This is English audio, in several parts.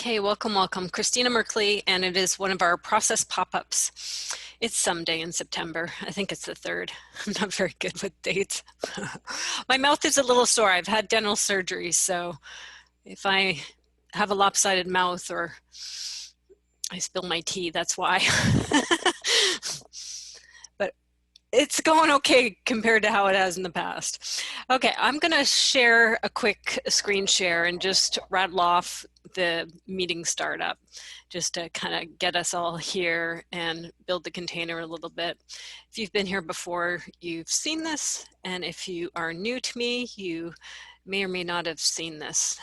Okay, welcome, welcome. Christina Merkley, and it is one of our process pop-ups. It's someday in September. I think it's the 3rd. I'm not very good with dates. My mouth is a little sore. I've had dental surgery, so if I have a lopsided mouth or I spill my tea, that's why. But it's going okay compared to how it has in the past. Okay, I'm going to share a quick screen share and just rattle off the meeting startup just to kind of get us all here and build the container a little bit. If you've been here before, you've seen this, and if you are new to me, you may or may not have seen this.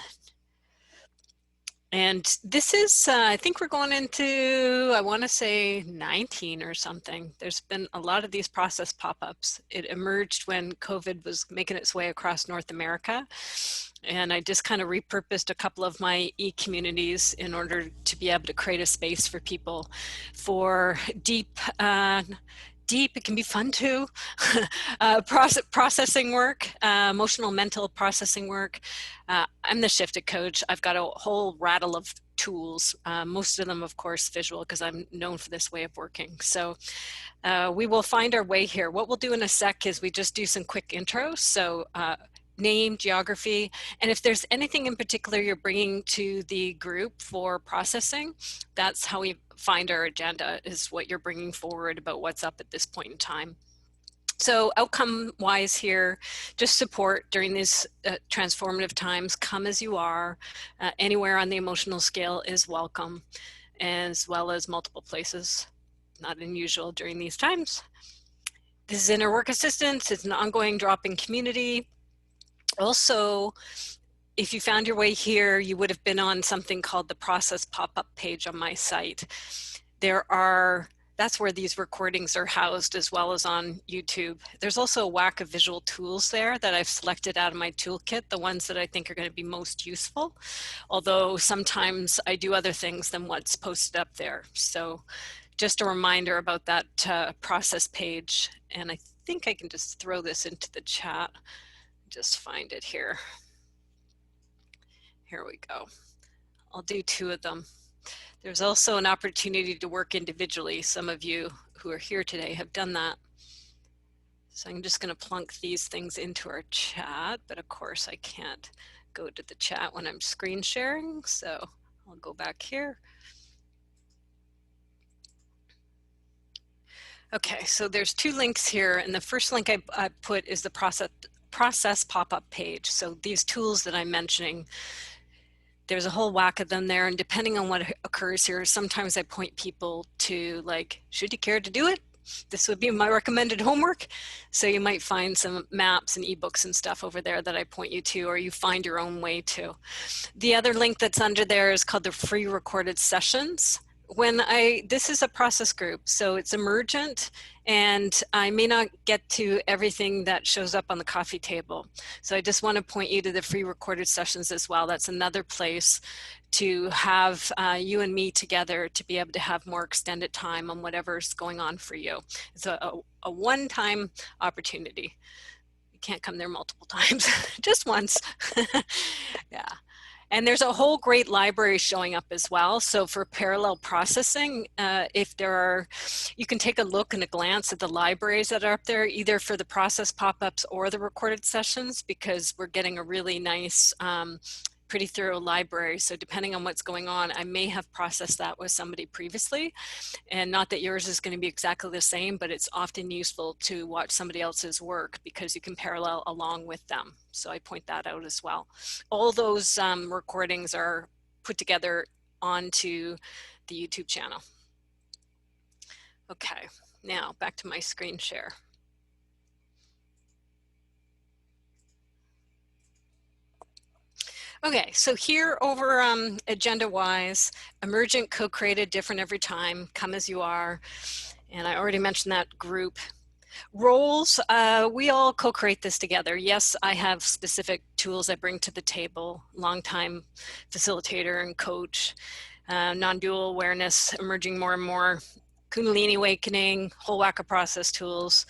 And this is, I think we're going into, I want to say 19 or something. There's been a lot of these process pop-ups. It emerged when COVID was making its way across North America. And I just kind of repurposed a couple of my e-communities in order to be able to create a space for people for deep, it can be fun too, processing work, emotional, mental processing work. I'm the shifted coach. I've got a whole rattle of tools, most of them, of course, visual, because I'm known for this way of working. So we will find our way here. What we'll do in a sec is we just do some quick intros. So name, geography, and if there's anything in particular you're bringing to the group for processing, that's how we find our agenda, is what you're bringing forward about what's up at this point in time. So outcome-wise here, just support during these transformative times. Come as you are. Anywhere on the emotional scale is welcome, as well as multiple places. Not unusual during these times. This is inner work assistance. It's an ongoing drop-in community. Also, if you found your way here, you would have been on something called the process pop-up page on my site. That's where these recordings are housed, as well as on YouTube. There's also a whack of visual tools there that I've selected out of my toolkit, the ones that I think are going to be most useful, although sometimes I do other things than what's posted up there. So just a reminder about that process page, and I think I can just throw this into the chat. Just find it here. Here we go. I'll do 2 of them. There's also an opportunity to work individually. Some of you who are here today have done that. So I'm just going to plunk these things into our chat, but of course I can't go to the chat when I'm screen sharing. So I'll go back here. Okay, so there's 2 links here, and the first link I put is the process pop-up page. So these tools that I'm mentioning, there's a whole whack of them there, and depending on what occurs here, sometimes I point people to, like, should you care to do it? This would be my recommended homework. So you might find some maps and ebooks and stuff over there that I point you to, or you find your own way to. The other link that's under there is called the free recorded sessions. This is a process group, so it's emergent, and I may not get to everything that shows up on the coffee table. So I just want to point you to the free recorded sessions as well. That's another place to have you and me together to be able to have more extended time on whatever's going on for you. It's a one-time opportunity. You can't come there multiple times, just once. Yeah. And there's a whole great library showing up as well. So for parallel processing, you can take a look and a glance at the libraries that are up there, either for the process pop-ups or the recorded sessions, because we're getting a really nice, pretty thorough library. So depending on what's going on, I may have processed that with somebody previously. And not that yours is going to be exactly the same, but it's often useful to watch somebody else's work because you can parallel along with them. So I point that out as well. All those recordings are put together onto the YouTube channel. Okay, now back to my screen share. Okay, so here over agenda-wise, emergent, co-created, different every time, come as you are. And I already mentioned that group. Roles, we all co-create this together. Yes, I have specific tools I bring to the table, longtime facilitator and coach, non-dual awareness, emerging more and more, Kundalini awakening, whole whack of process tools.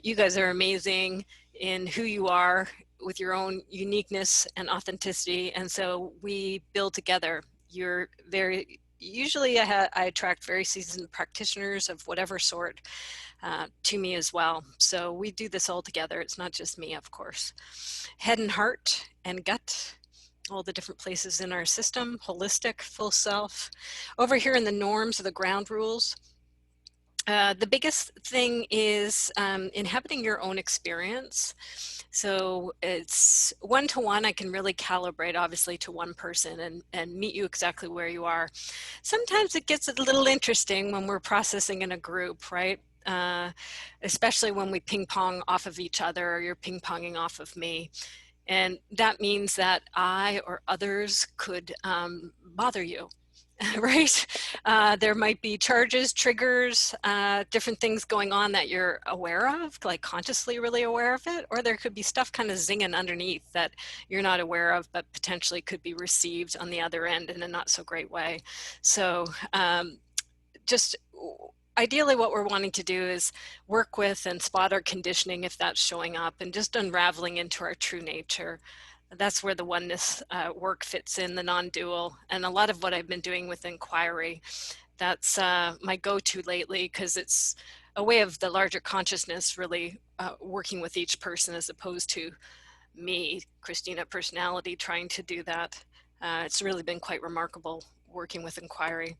You guys are amazing in who you are with your own uniqueness and authenticity. And so we build together usually I attract very seasoned practitioners of whatever sort to me as well. So we do this all together. It's not just me, of course. Head and heart and gut, all the different places in our system, holistic, full self. Over here in the norms or the ground rules, the biggest thing is inhabiting your own experience. So it's one-to-one. I can really calibrate, obviously, to one person and meet you exactly where you are. Sometimes it gets a little interesting when we're processing in a group, right? Especially when we ping pong off of each other, or you're ping ponging off of me. And that means that I or others could bother you. Right? There might be charges, triggers, different things going on that you're aware of, like consciously really aware of it, or there could be stuff kind of zinging underneath that you're not aware of, but potentially could be received on the other end in a not so great way. So just ideally what we're wanting to do is work with and spot our conditioning if that's showing up, and just unraveling into our true nature. That's where the oneness work fits in, the non-dual, and a lot of what I've been doing with inquiry. That's my go-to lately, because it's a way of the larger consciousness really working with each person, as opposed to me, Christina personality, trying to do that. It's really been quite remarkable working with inquiry.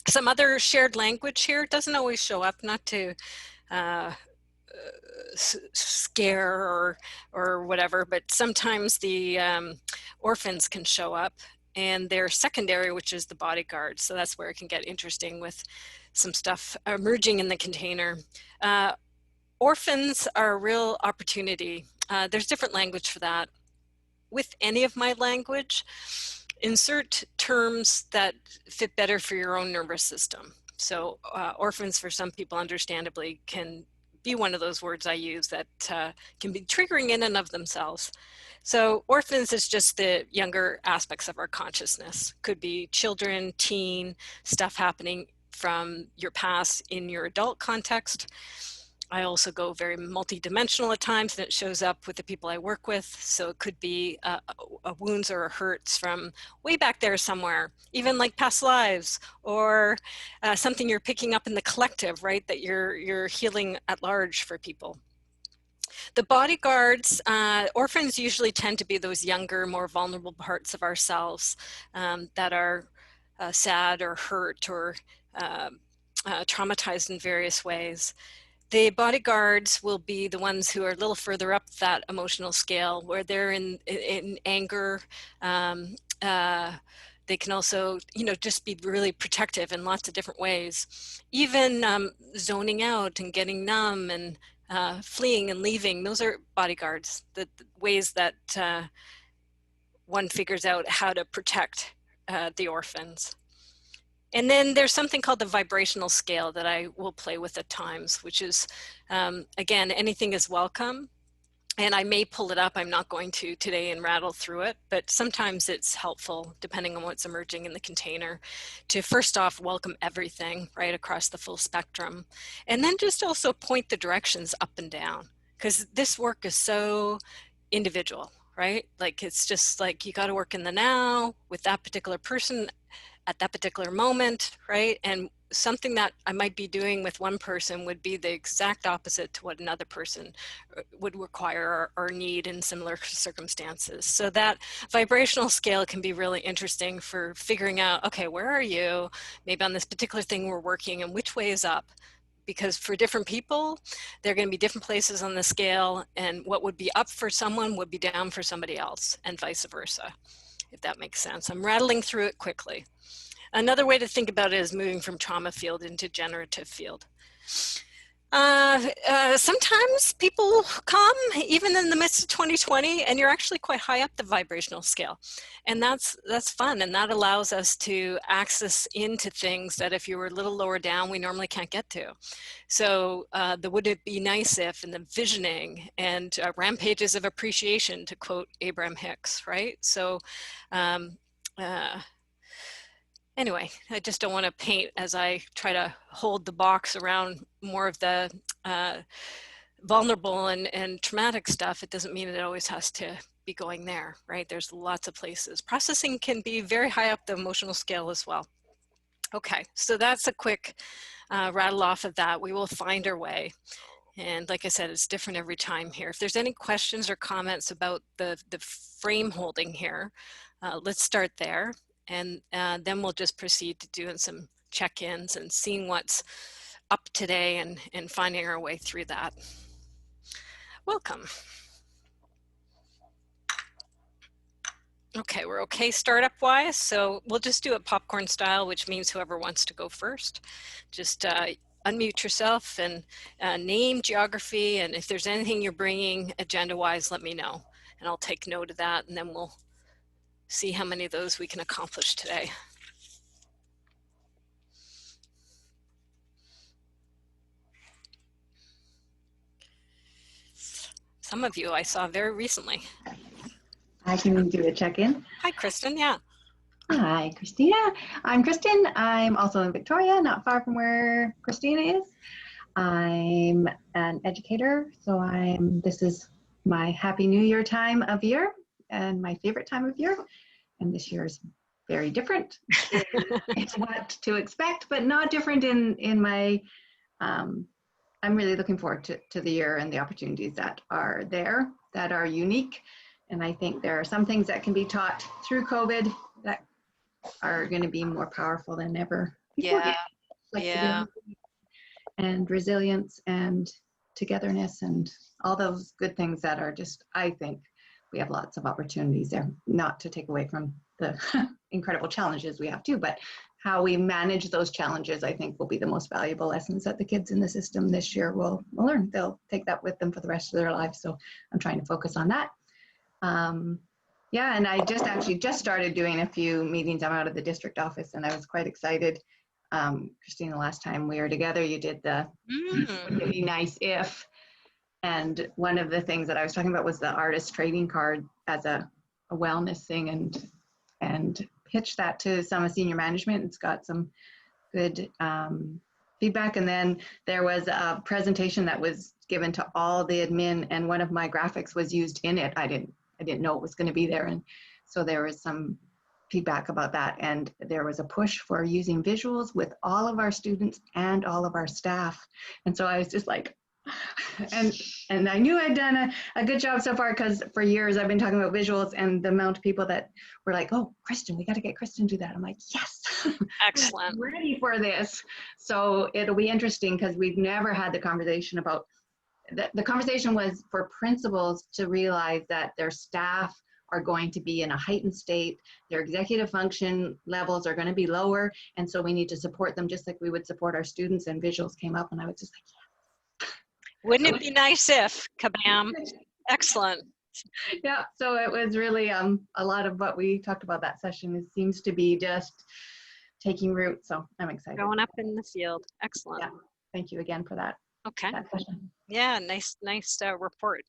Some other shared language here doesn't always show up, not to scare or whatever, but sometimes the orphans can show up, and they're secondary, which is the bodyguard. So that's where it can get interesting with some stuff emerging in the container. Orphans are a real opportunity. There's different language for that. With any of my language, insert terms that fit better for your own nervous system. So orphans, for some people, understandably, can be one of those words I use that can be triggering in and of themselves. So orphans is just the younger aspects of our consciousness. Could be children, teen, stuff happening from your past in your adult context. I also go very multidimensional at times, and it shows up with the people I work with. So it could be wounds or hurts from way back there somewhere, even like past lives, or something you're picking up in the collective, right? That you're healing at large for people. The bodyguards, orphans usually tend to be those younger, more vulnerable parts of ourselves that are sad or hurt or traumatized in various ways. The bodyguards will be the ones who are a little further up that emotional scale, where they're in anger. They can also, just be really protective in lots of different ways. Even zoning out and getting numb and fleeing and leaving, those are bodyguards, the ways that one figures out how to protect the orphans. And then there's something called the vibrational scale that I will play with at times, which is, again, anything is welcome. And I may pull it up. I'm not going to today and rattle through it, but sometimes it's helpful, depending on what's emerging in the container, to first off welcome everything right across the full spectrum. And then just also point the directions up and down, because this work is so individual, right? Like, it's just like you got to work in the now with that particular person at that particular moment, right? And something that I might be doing with one person would be the exact opposite to what another person would require or need in similar circumstances. So that vibrational scale can be really interesting for figuring out, okay, where are you? Maybe on this particular thing we're working, and which way is up? Because for different people, there are going to be different places on the scale, and what would be up for someone would be down for somebody else, and vice versa, if that makes sense. I'm rattling through it quickly. Another way to think about it is moving from trauma field into generative field. Sometimes people come even in the midst of 2020, and you're actually quite high up the vibrational scale, and that's fun, and that allows us to access into things that if you were a little lower down, we normally can't get to. So the would it be nice if, and the visioning, and rampages of appreciation, to quote Abraham Hicks, right? So anyway, I just don't want to paint as I try to hold the box around more of the vulnerable and traumatic stuff. It doesn't mean it always has to be going there, right? There's lots of places. Processing can be very high up the emotional scale as well. Okay, so that's a quick rattle off of that. We will find our way. And like I said, it's different every time here. If there's any questions or comments about the frame holding here, let's start there. And then we'll just proceed to doing some check-ins and seeing what's up today and finding our way through that. Welcome. Okay, we're okay startup wise, so we'll just do it popcorn style, which means whoever wants to go first. Just unmute yourself and name, geography, and if there's anything you're bringing agenda wise, let me know. And I'll take note of that, and then we'll see how many of those we can accomplish today. Some of you I saw very recently. I can do a check-in. Hi, Kristen. Yeah. Hi, Christina. I'm Kristen. I'm also in Victoria, not far from where Christina is. I'm an educator, so this is my Happy New Year time of year and my favorite time of year. And this year is very different in what to expect, but not different in my, I'm really looking forward to the year and the opportunities that are there that are unique. And I think there are some things that can be taught through COVID that are going to be more powerful than ever before. Yeah. Yeah. And resilience and togetherness and all those good things that are just, I think we have lots of opportunities there, not to take away from the incredible challenges we have too, but how we manage those challenges, I think, will be the most valuable lessons that the kids in the system this year will learn. They'll take that with them for the rest of their lives. So I'm trying to focus on that. Yeah, and I just started doing a few meetings. I'm out of the district office and I was quite excited. Christina, last time we were together, you did the wouldn't it be nice if, and one of the things that I was talking about was the artist trading card as a wellness thing, and pitched that to some of senior management. It's got some good feedback. And then there was a presentation that was given to all the admin, and one of my graphics was used in it. I didn't know it was going to be there, and so there was some feedback about that, and there was a push for using visuals with all of our students and all of our staff. And so I was just like, and I knew I'd done a good job so far, because for years I've been talking about visuals, and the amount of people that were like, oh, Kristen, we got to get Kristen to do that. I'm like, yes. Excellent. I'm ready for this. So it'll be interesting, because we've never had the conversation about, the conversation was for principals to realize that their staff are going to be in a heightened state, their executive function levels are going to be lower, and so we need to support them just like we would support our students. And visuals came up, and I was just like, yeah. Wouldn't it be nice if, kabam. Excellent. Yeah, so it was really a lot of what we talked about that session. It seems to be just taking root, so I'm excited. Going up in the field. Excellent. Yeah, thank you again for that. Okay. That session. Yeah, nice report.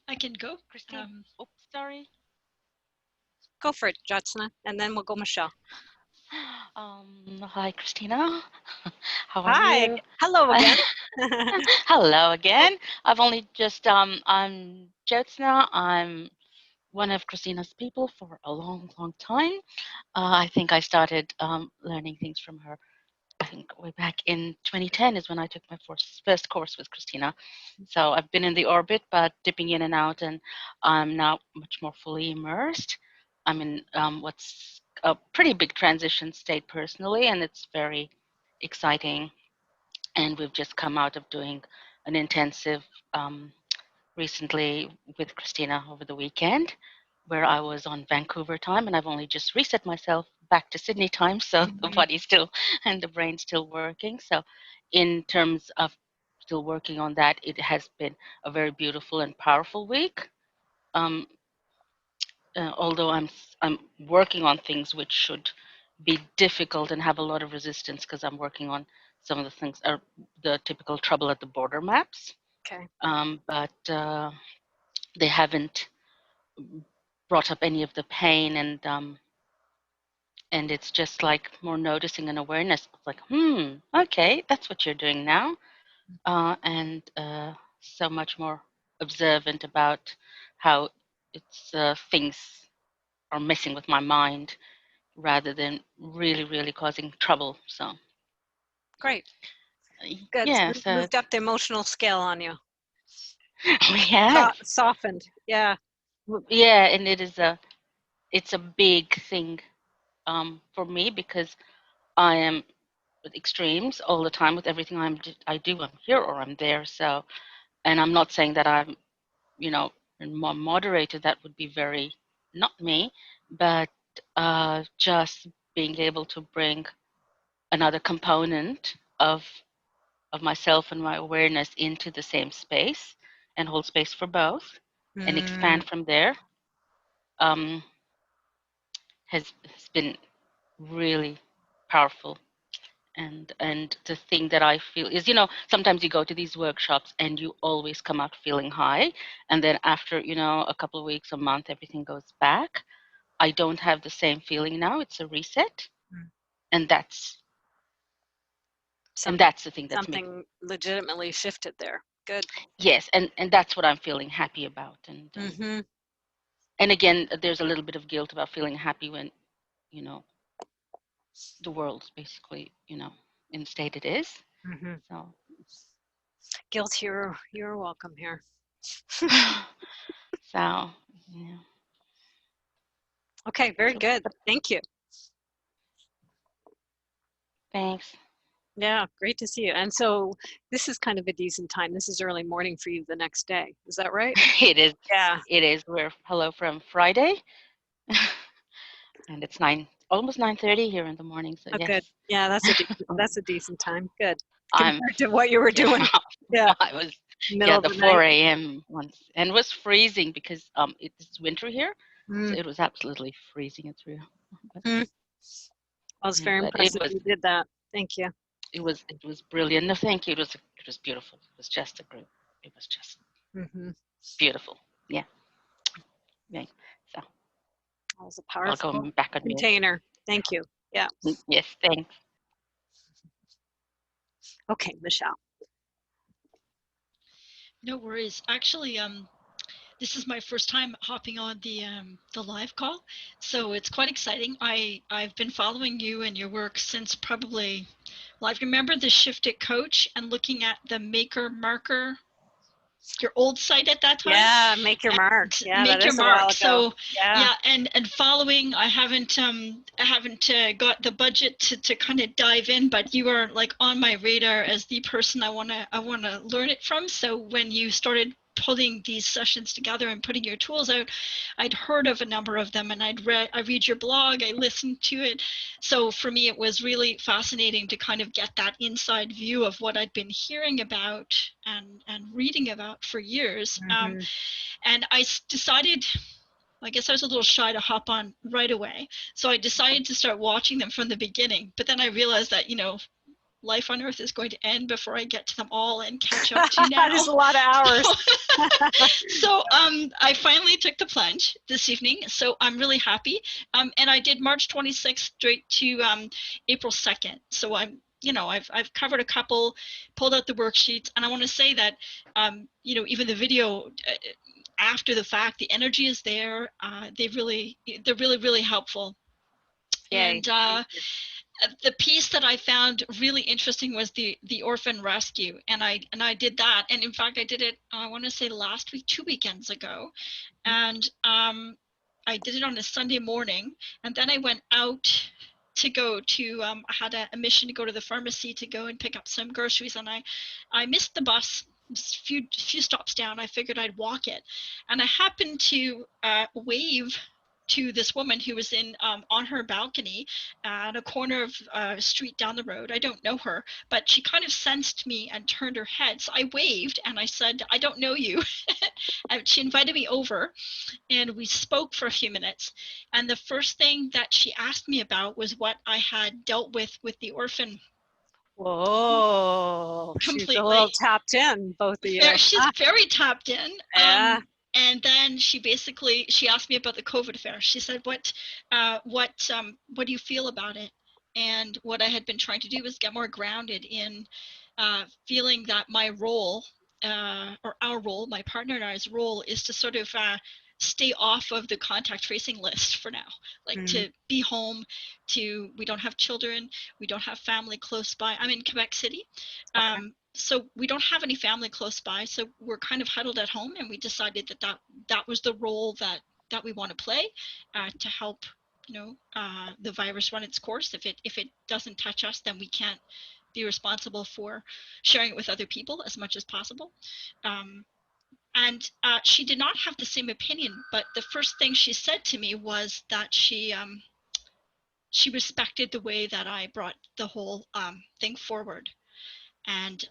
I can go, Christine. Oh, sorry. Go for it, Jyotsna, and then we'll go Michelle. Hi, Christina. How are Hi. you? Hello again. Hello again. I've only just, I'm Jyotsna. I'm one of Christina's people for a long, long time. I think I started learning things from her. I think way back in 2010 is when I took my first course with Christina. So I've been in the orbit, but dipping in and out, and I'm now much more fully immersed. I'm in what's a pretty big transition state personally, and it's very exciting. And we've just come out of doing an intensive recently with Christina over the weekend, where I was on Vancouver time, and I've only just reset myself back to Sydney time, so the body's still and the brain's still working. So in terms of still working on that, it has been a very beautiful and powerful week. Although I'm working on things which should be difficult and have a lot of resistance, because I'm working on some of the things are the typical trouble at the border maps. Okay. But they haven't brought up any of the pain and And it's just like more noticing and awareness. It's like, okay, that's what you're doing now. And so much more observant about how it's things are messing with my mind rather than really, really causing trouble. So Great. Good. yeah, We've so moved up the emotional scale on you. we have. Softened. Yeah. Yeah, and it's a big thing for me because I am with extremes all the time with everything I do. I'm here or I'm there. So, and I'm not saying that I'm, more moderated. That would be very not me, but just being able to bring another component of myself and my awareness into the same space and hold space for both and expand from there um, has been really powerful. And the thing that I feel is, sometimes you go to these workshops and you always come out feeling high, and then after a couple of weeks, a month, everything goes back. I don't have the same feeling now. It's a reset, and that's the thing that's making, something legitimately shifted there. Good. yes, and that's what I'm feeling happy about. And again, there's a little bit of guilt about feeling happy when you know the world's basically in the state it is. So Guilt, you're welcome here. so yeah. Okay, very good. Thank you. Thanks. Yeah, great to see you. And so this is kind of a decent time. This is early morning for you the next day. Is that right? It is. Yeah. It is. We're hello from Friday, and it's almost 9:30 here in the morning. So Oh, yes. good. Yeah, that's a decent time. Good. I'm. Compared to what you were Yeah, doing. Yeah. I was. Middle Yeah, of the the night. 4 a.m. once, and it was freezing because it's winter here, so Mm. it was absolutely freezing. It's real. But, Mm. I was yeah, very but it impressive was. you did that. Thank you. It was brilliant. No, thank you. It was beautiful. It was just a group. It was just beautiful. Yeah. Yeah. So That was a I'll go powerful back on mute. container. Thank you. Yeah. Yes, thanks. Okay, Michelle. No worries. Actually, this is my first time hopping on the live call, so it's quite exciting. I've been following you and your work since probably, well, I remember the Shift It Coach and looking at the Maker Marker, your old site at that time. Yeah, make your mark. Yeah, Make that your is a while mark. ago. So Yeah. and following, I haven't got the budget to kind of dive in, but you are like on my radar as the person I wanna learn it from. So when you started putting these sessions together and putting your tools out, I'd heard of a number of them, and I read your blog, I listened to it. So for me, it was really fascinating to kind of get that inside view of what I'd been hearing about and reading about for years. And I decided, I guess I was a little shy to hop on right away. So I decided to start watching them from the beginning. But then I realized that, life on Earth is going to end before I get to them all and catch up to now. That is a lot of hours. So I finally took the plunge this evening. So I'm really happy. And I did March 26th straight to April 2nd. So I've covered a couple, pulled out the worksheets, and I want to say that, even the video after the fact, the energy is there. They're really, really helpful. Yay. And the piece that I found really interesting was the orphan rescue, and I did that, and in fact I did it, I want to say last week, 2 weekends ago, and I did it on a Sunday morning, and then I went out to go to I had a mission to go to the pharmacy to go and pick up some groceries, and I missed the bus. Few stops down. I figured I'd walk it, and I happened to wave to this woman who was on her balcony at a corner of a street down the road. I don't know her, but she kind of sensed me and turned her head. So I waved and I said, "I don't know you." And she invited me over, and we spoke for a few minutes. And the first thing that she asked me about was what I had dealt with the orphan. Whoa, she's a Completely. little tapped in, both of you. She's very tapped in. Yeah. And then she asked me about the COVID affair. She said, what do you feel about it? And what I had been trying to do was get more grounded in feeling that my role, or our role, my partner and I's role, is to sort of stay off of the contact tracing list for now. Like to be home, we don't have children, we don't have family close by. I'm in Quebec City. Okay. So we don't have any family close by. So we're kind of huddled at home, and we decided that was the role that we want to play to help, the virus run its course. If it doesn't touch us, then we can't be responsible for sharing it with other people as much as possible. And she did not have the same opinion, but the first thing she said to me was that she respected the way that I brought the whole thing forward. And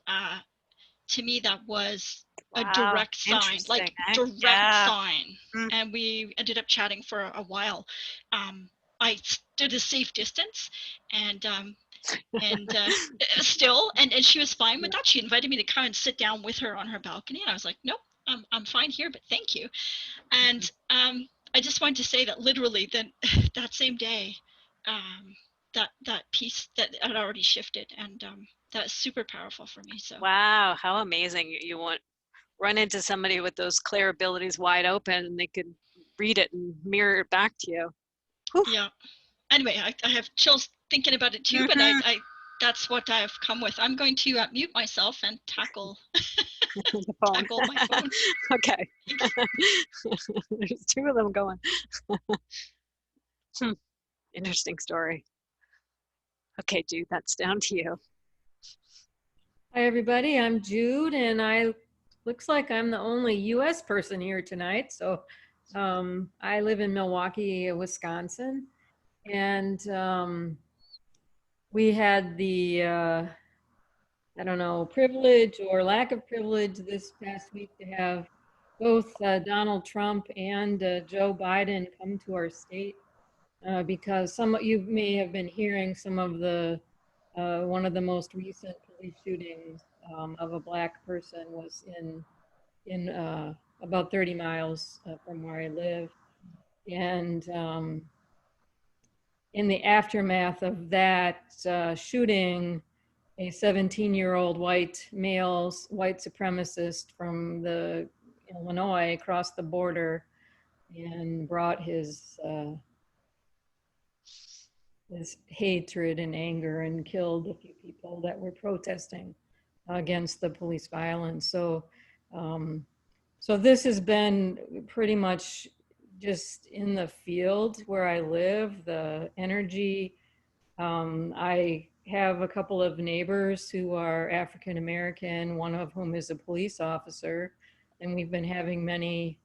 to me, that was a Wow. direct sign, like Interesting. Eh? direct Yeah. sign. And we ended up chatting for a while. I stood a safe distance, and still, and she was fine with that. She invited me to come and sit down with her on her balcony, and I was like, nope, I'm fine here, but thank you. And I just wanted to say that literally that same day, that piece that had already shifted, and that's super powerful for me. So Wow, how amazing. You want run into somebody with those clear abilities wide open, and they could read it and mirror it back to you. Whew. yeah. Anyway, I have chills thinking about it too, but I that's what I've come with. I'm going to mute myself and tackle The phone. tackle my phone. Okay. There's two of them going. Interesting story. Okay, Jude, that's down to you. Hi, everybody. I'm Jude, and looks like I'm the only U.S. person here tonight. So I live in Milwaukee, Wisconsin, and we had the, I don't know, privilege or lack of privilege this past week to have both Donald Trump and Joe Biden come to our state because some of you may have been hearing some of the one of the most recent police shootings of a Black person was in about 30 miles from where I live. And in the aftermath of that shooting, a 17-year-old white supremacist from the Illinois crossed the border and brought his hatred and anger and killed a few people that were protesting against the police violence. So, so this has been pretty much just in the field where I live, the energy. I have a couple of neighbors who are African American, one of whom is a police officer, and we've been having many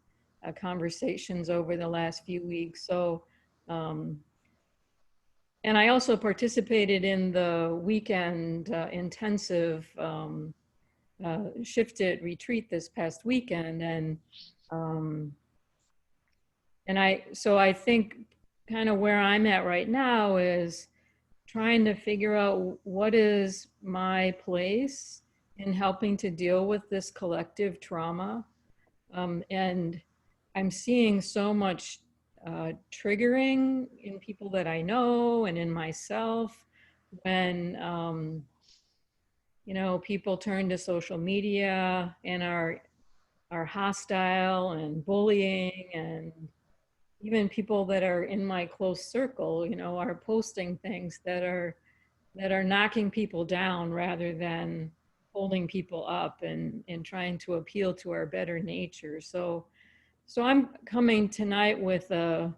conversations over the last few weeks. So, and I also participated in the weekend intensive shifted retreat this past weekend, and so I think kind of where I'm at right now is trying to figure out what is my place in helping to deal with this collective trauma. And I'm seeing so much triggering in people that I know and in myself when, you know, people turn to social media and are hostile and bullying, and even people that are in my close circle, you know, are posting things that are knocking people down rather than holding people up and trying to appeal to our better nature. So I'm coming tonight with a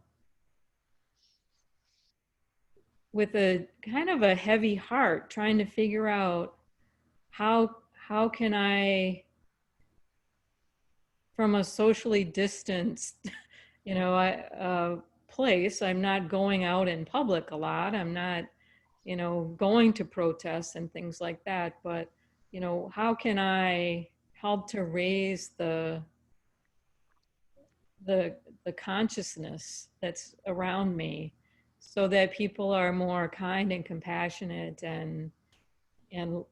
kind of a heavy heart, trying to figure out how can I, from a socially distanced, you know, place, I'm not going out in public a lot. I'm not, you know, going to protests and things like that. But, you know, how can I help to raise the consciousness that's around me so that people are more kind and compassionate and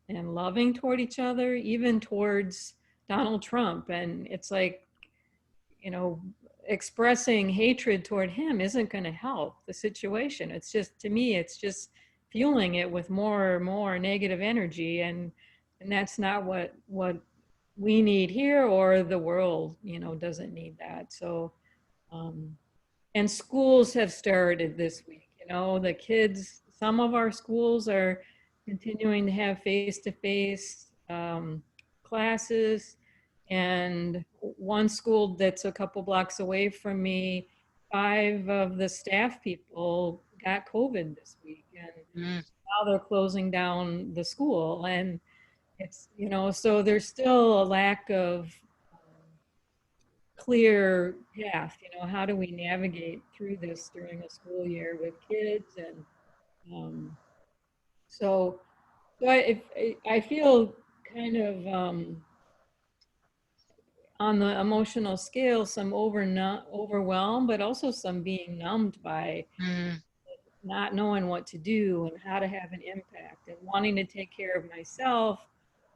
loving toward each other, even towards Donald Trump. And it's like, you know, expressing hatred toward him isn't going to help the situation. It's just, to me, it's just fueling it with more and more negative energy, and that's not what we need here, or the world, you know, doesn't need that. So and schools have started this week, you know, the kids, some of our schools are continuing to have face-to-face classes. And one school that's a couple blocks away from me, 5 of the staff people got COVID this week, and now they're closing down the school. And it's, you know, so there's still a lack of clear path. You know, how do we navigate through this during a school year with kids? And so I feel kind of on the emotional scale, some overwhelmed, but also some being numbed by not knowing what to do and how to have an impact, and wanting to take care of myself,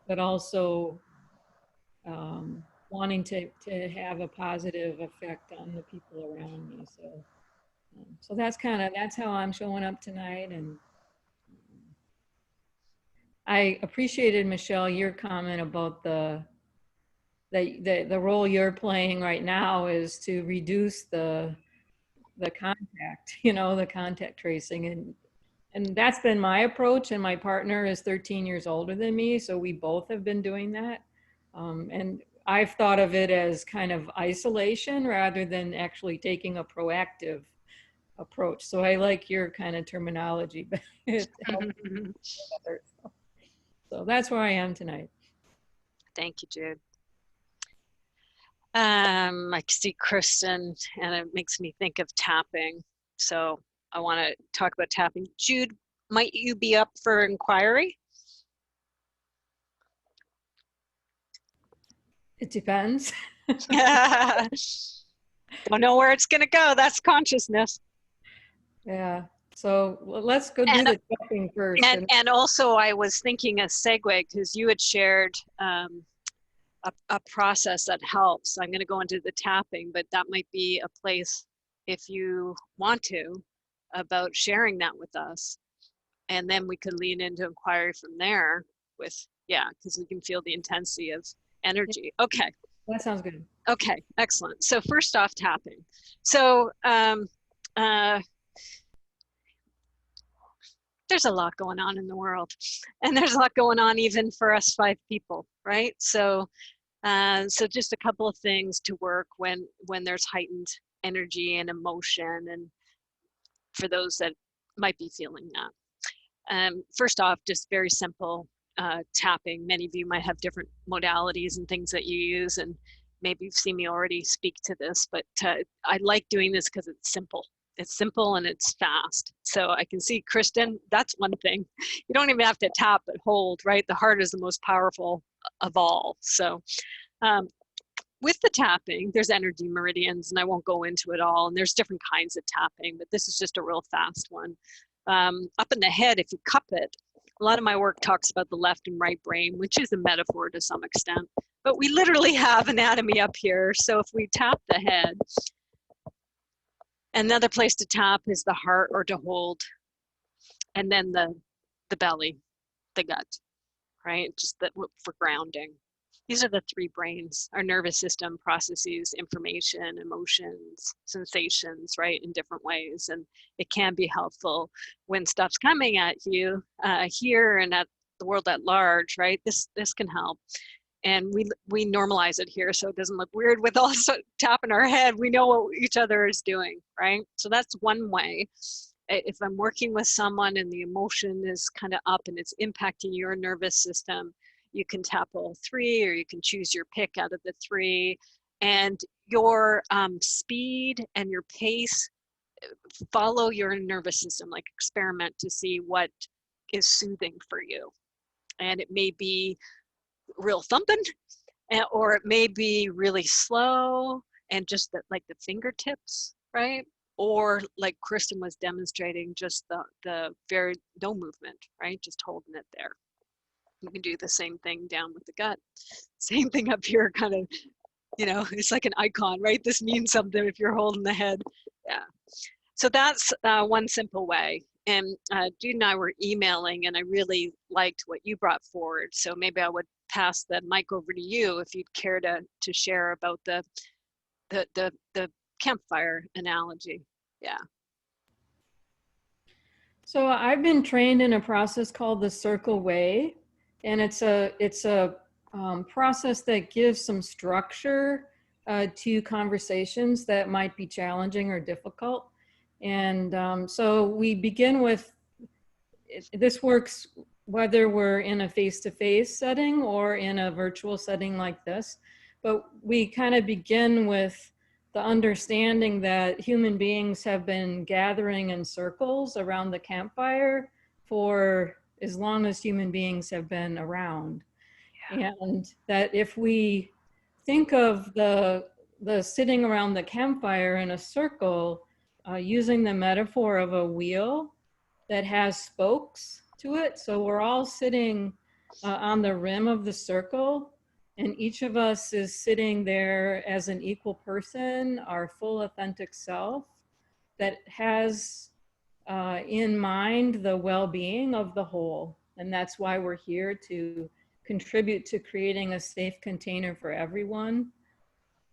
but also wanting to have a positive effect on the people around me. So that's how I'm showing up tonight. And I appreciated, Michelle, your comment about the role you're playing right now is to reduce the contact, you know, the contact tracing. And that's been my approach, and my partner is 13 years older than me, so we both have been doing that. And I've thought of it as kind of isolation rather than actually taking a proactive approach. So I like your kind of terminology, but it helps others. So that's where I am tonight. Thank you, Jude. I can see Kristen, and it makes me think of tapping. So I want to talk about tapping. Jude, might you be up for inquiry? It depends. Don't know where it's going to go. That's consciousness. Yeah. So let's go do the tapping first. And also, I was thinking a segue, because you had shared a process that helps. I'm going to go into the tapping, but that might be a place, if you want to, about sharing that with us. And then we could lean into inquiry from there with, yeah, because we can feel the intensity of energy. Okay. That sounds good. Okay, excellent. So first off, tapping. So there's a lot going on in the world, and there's a lot going on even for us 5 people, right? So so just a couple of things to work when there's heightened energy and emotion, and for those that might be feeling that. First off, just very simple tapping. Many of you might have different modalities and things that you use, and maybe you've seen me already speak to this, but I like doing this because it's simple. It's simple and it's fast. So I can see Kristen, that's one thing. You don't even have to tap, but hold, right? The heart is the most powerful of all. So with the tapping, there's energy meridians, and I won't go into it all. And there's different kinds of tapping, but this is just a real fast one. Up in the head, if you cup it, a lot of my work talks about the left and right brain, which is a metaphor to some extent, but we literally have anatomy up here. So if we tap the head, another place to tap is the heart, or to hold, and then the belly, the gut, right? Just for grounding. These are the 3 brains: our nervous system processes information, emotions, sensations, right, in different ways. And it can be helpful when stuff's coming at you here and at the world at large, right? This can help. And we normalize it here, so it doesn't look weird with also tapping our head. We know what each other is doing, right? So that's one way. If I'm working with someone and the emotion is kind of up and it's impacting your nervous system, you can tap all 3, or you can choose your pick out of the 3. And your speed and your pace, follow your nervous system, like experiment to see what is soothing for you. And it may be real thumping, or it may be really slow and just like the fingertips, right? Or like Kristen was demonstrating, just the very no movement, right? Just holding it there. You can do the same thing down with the gut. Same thing up here, kind of you know, it's like an icon, right? This means something if you're holding the head. Yeah. So that's one simple way. And Jude and I were emailing, and I really liked what you brought forward. So maybe I would pass the mic over to you if you'd care to share about the campfire analogy. Yeah. So I've been trained in a process called the Circle Way, and it's a process that gives some structure to conversations that might be challenging or difficult. And so we begin with, this works whether we're in a face-to-face setting or in a virtual setting like this, but we kind of begin with the understanding that human beings have been gathering in circles around the campfire for as long as human beings have been around. Yeah. And that if we think of the sitting around the campfire in a circle, using the metaphor of a wheel that has spokes to it. So we're all sitting on the rim of the circle, and each of us is sitting there as an equal person, our full authentic self, that has in mind the well-being of the whole. And that's why we're here, to contribute to creating a safe container for everyone.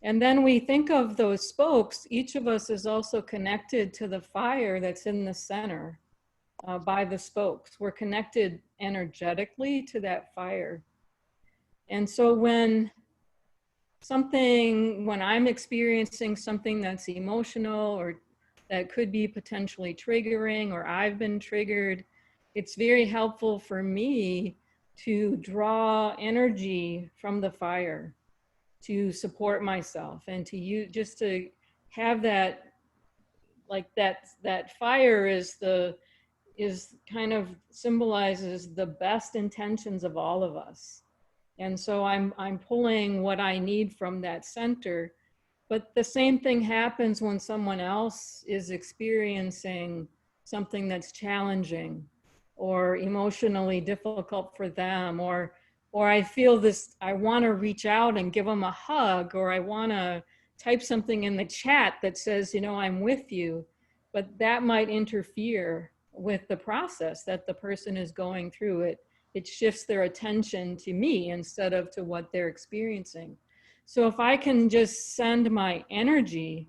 And then we think of those spokes, each of us is also connected to the fire that's in the center by the spokes. We're connected energetically to that fire. And so when I'm experiencing something that's emotional or that could be potentially triggering, or I've been triggered, it's very helpful for me to draw energy from the fire to support myself, and to just to have that, like that fire is kind of symbolizes the best intentions of all of us. And so I'm pulling what I need from that center. But the same thing happens when someone else is experiencing something that's challenging or emotionally difficult for them, or I feel this, I want to reach out and give them a hug, or I want to type something in the chat that says, you know, I'm with you, but that might interfere with the process that the person is going through. It shifts their attention to me instead of to what they're experiencing. So if I can just send my energy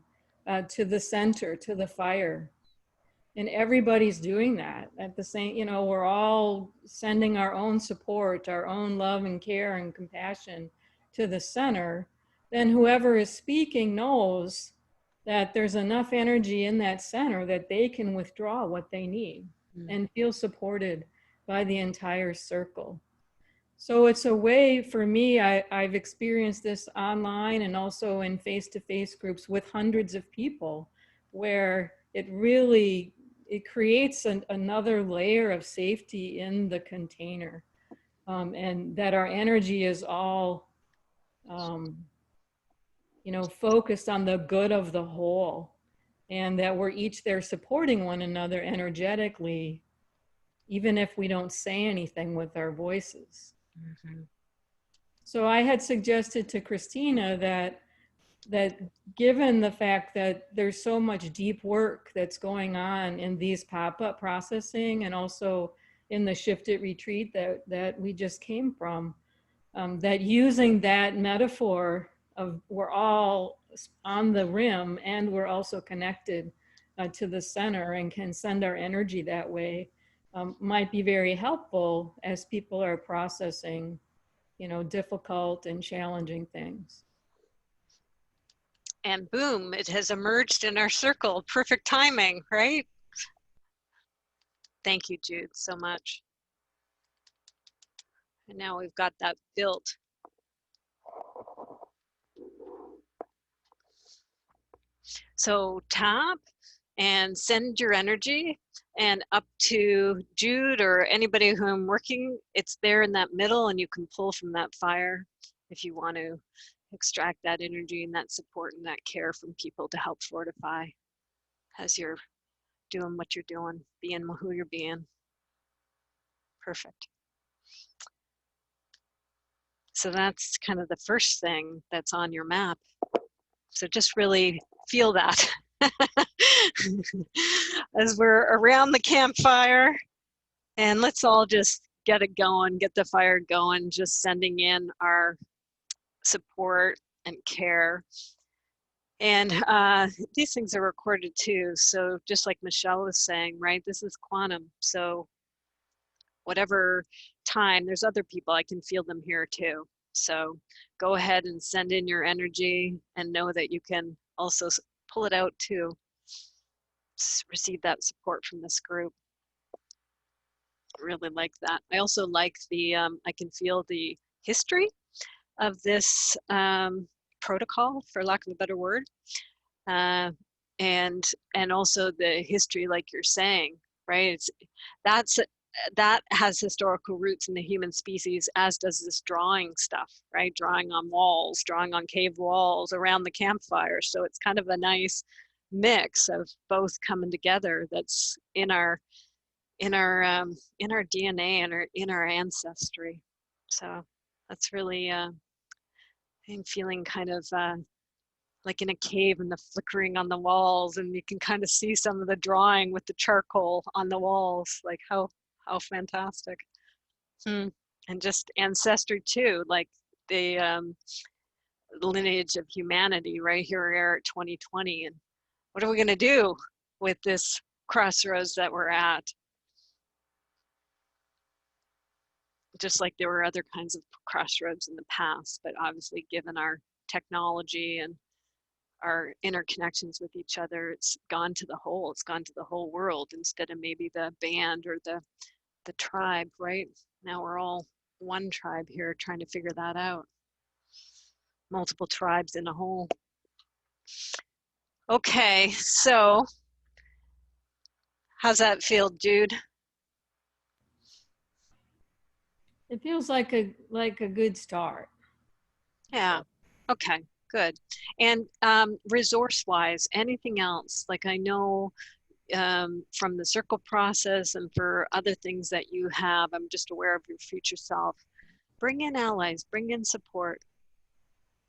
to the center, to the fire, and everybody's doing that at the same, you know, we're all sending our own support, our own love and care and compassion to the center, then whoever is speaking knows that there's enough energy in that center that they can withdraw what they need and feel supported by the entire circle. So it's a way for me, I've experienced this online and also in face-to-face groups with hundreds of people, where it creates another layer of safety in the container, and that our energy is all, you know, focused on the good of the whole, and that we're each there supporting one another energetically, even if we don't say anything with our voices. Mm-hmm. So I had suggested to Christina that given the fact that there's so much deep work that's going on in these pop-up processing, and also in the shifted retreat that we just came from, that using that metaphor of we're all on the rim and we're also connected to the center and can send our energy that way, might be very helpful as people are processing, you know, difficult and challenging things. And boom, it has emerged in our circle. Perfect timing, right? Thank you, Jude, so much. And now we've got that built. So tap and send your energy, and up to Jude or anybody who I'm working, it's there in that middle, and you can pull from that fire if you want to extract that energy and that support and that care from people to help fortify as you're doing what you're doing, being who you're being. Perfect. So that's kind of the first thing that's on your map. So just really feel that as we're around the campfire, and let's all just get it going, get the fire going, just sending in our support and care. And these things are recorded too. So just like Michelle was saying, right, this is quantum. So whatever time, there's other people, I can feel them here too. So go ahead and send in your energy and know that you can also pull it out too. Receive that support from this group. I really like that. I also like the, I can feel the history of this protocol, for lack of a better word. And also the history, like you're saying, right? That has historical roots in the human species, as does this drawing stuff, right? Drawing on walls, drawing on cave walls around the campfire. So it's kind of a nice mix of both coming together. That's in our DNA and in our ancestry. So that's really I'm feeling kind of like in a cave and the flickering on the walls, and you can kind of see some of the drawing with the charcoal on the walls. Like how fantastic. And just ancestry too, like the lineage of humanity right here we are at 2020. And what are we going to do with this crossroads that we're at? Just like there were other kinds of crossroads in the past, but obviously given our technology and our interconnections with each other, it's gone to the whole, it's gone to the whole world instead of maybe the band or the tribe, right? Now we're all one tribe here trying to figure that out. Multiple tribes in a whole. Okay, so how's that feel, Jude? It feels like a good start. Yeah, okay, good. And resource-wise, anything else? Like I know from the circle process and for other things that you have, I'm just aware of your future self. Bring in allies, bring in support.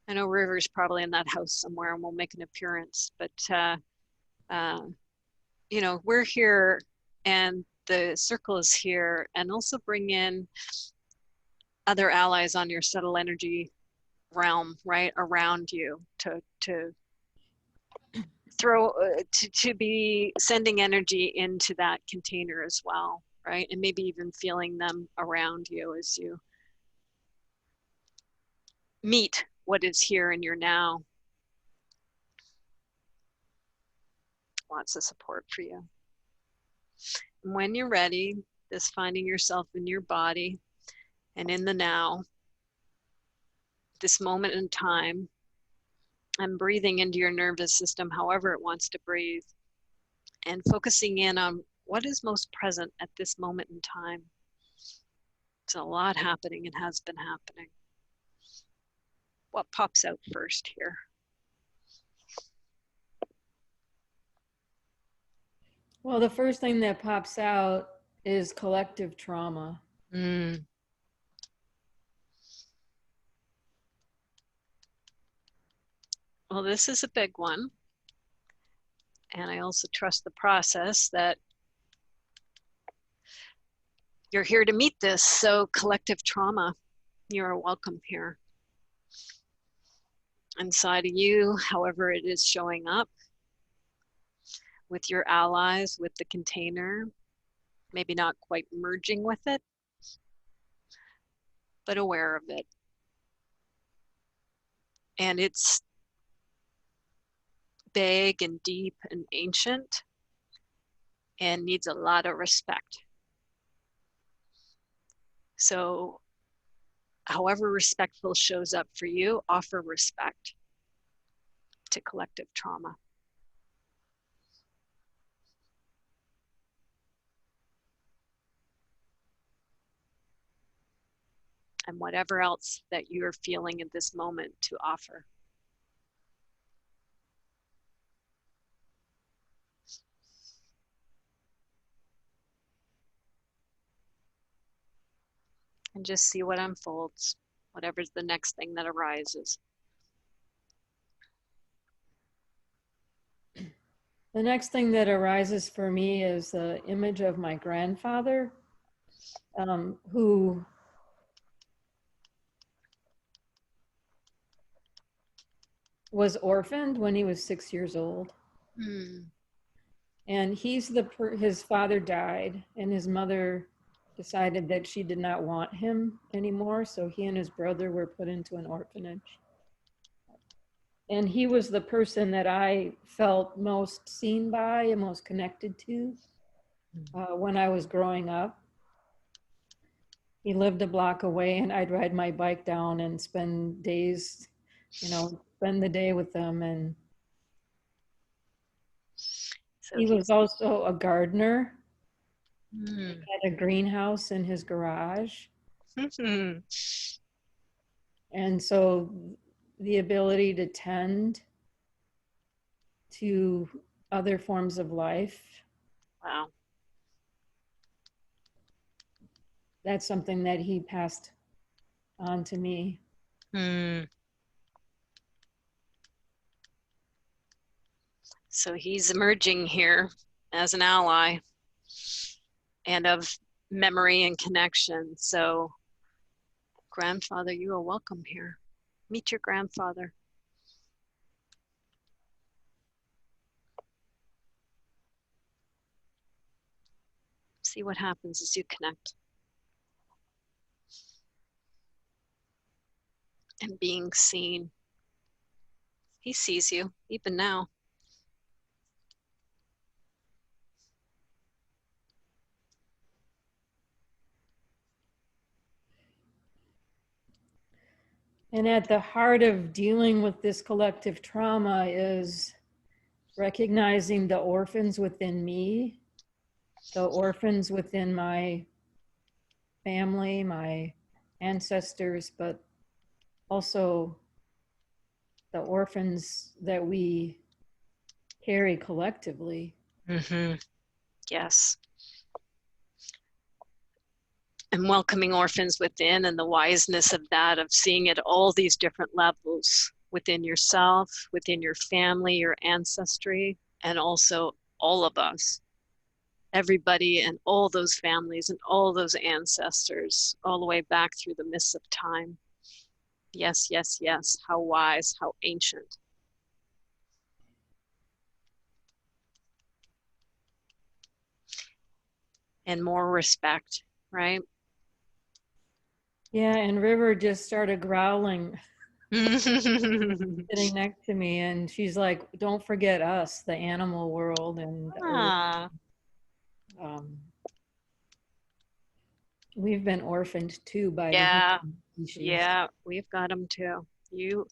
I know River's probably in that house somewhere and will make an appearance, but you know, we're here and the circle is here, and also bring in other allies on your subtle energy realm, right, around you to throw to be sending energy into that container as well, right? And maybe even feeling them around you as you meet what is here in your now. Lots of support for you. And when you're ready, just finding yourself in your body and in the now, this moment in time, and breathing into your nervous system however it wants to breathe, and focusing in on what is most present at this moment in time. It's a lot happening and has been happening. What pops out first here? Well, the first thing that pops out is collective trauma. Well, this is a big one. And I also trust the process that you're here to meet this. So collective trauma, you're welcome here. Inside of you, however it is showing up, with your allies, with the container, maybe not quite merging with it, but aware of it. And it's big and deep and ancient and needs a lot of respect. So however respectful shows up for you, offer respect to collective trauma. And whatever else that you're feeling at this moment to offer. And just see what unfolds. whatever's the next thing that arises. The next thing that arises for me is the image of my grandfather, who was orphaned when he was 6 years old. And his father died, and his mother decided that she did not want him anymore, so he and his brother were put into an orphanage. And he was the person that I felt most seen by and most connected to when I was growing up. He lived a block away, and I'd ride my bike down and spend days, spend the day with them. And So he was also a gardener. Hmm. He had a greenhouse in his garage. And so the ability to tend to other forms of life, Wow. that's something that he passed on to me. So he's emerging here as an ally and of memory and connection. So grandfather, you are welcome here. Meet your grandfather. See what happens as you connect. And being seen. He sees you, even now. And at the heart of dealing with this collective trauma is recognizing the orphans within me, the orphans within my family, my ancestors, but also the orphans that we carry collectively. Yes. And welcoming orphans within, and the wiseness of that, of seeing at all these different levels within yourself, within your family, your ancestry, and also all of us, everybody and all those families and all those ancestors, all the way back through the mists of time. Yes, yes, yes. How wise, how ancient. And more respect, right? Yeah, and River just started growling, sitting next to me, and she's like, "Don't forget us, the animal world and the earth." We've been orphaned too by the human species. Yeah, we've got them too. You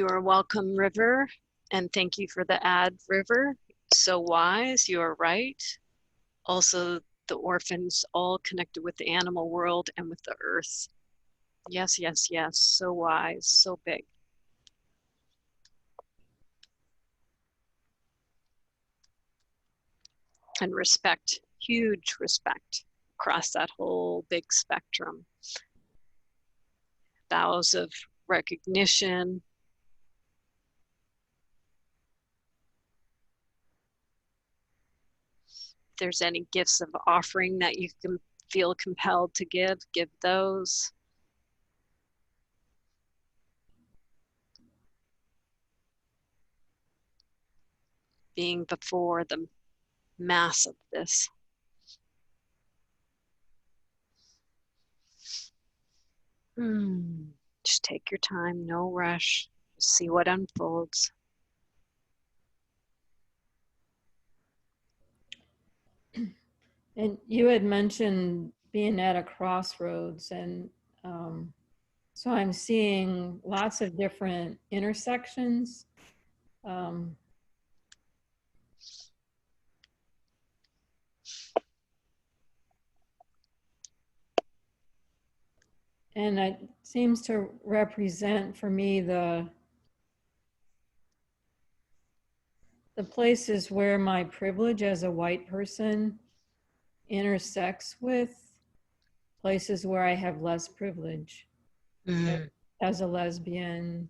are welcome, River, and thank you for the ad, River. So wise, you are right. Also, the orphans all connected with the animal world and with the earth. Yes, yes, yes. So wise, so big. And respect, huge respect across that whole big spectrum. Vows of recognition. If there's any gifts of offering that you can feel compelled to give those. Being before the mass of this. Just take your time, no rush. Just see what unfolds. And you had mentioned being at a crossroads, and so I'm seeing lots of different intersections. And it seems to represent for me the places where my privilege as a white person intersects with places where I have less privilege Mm. as a lesbian,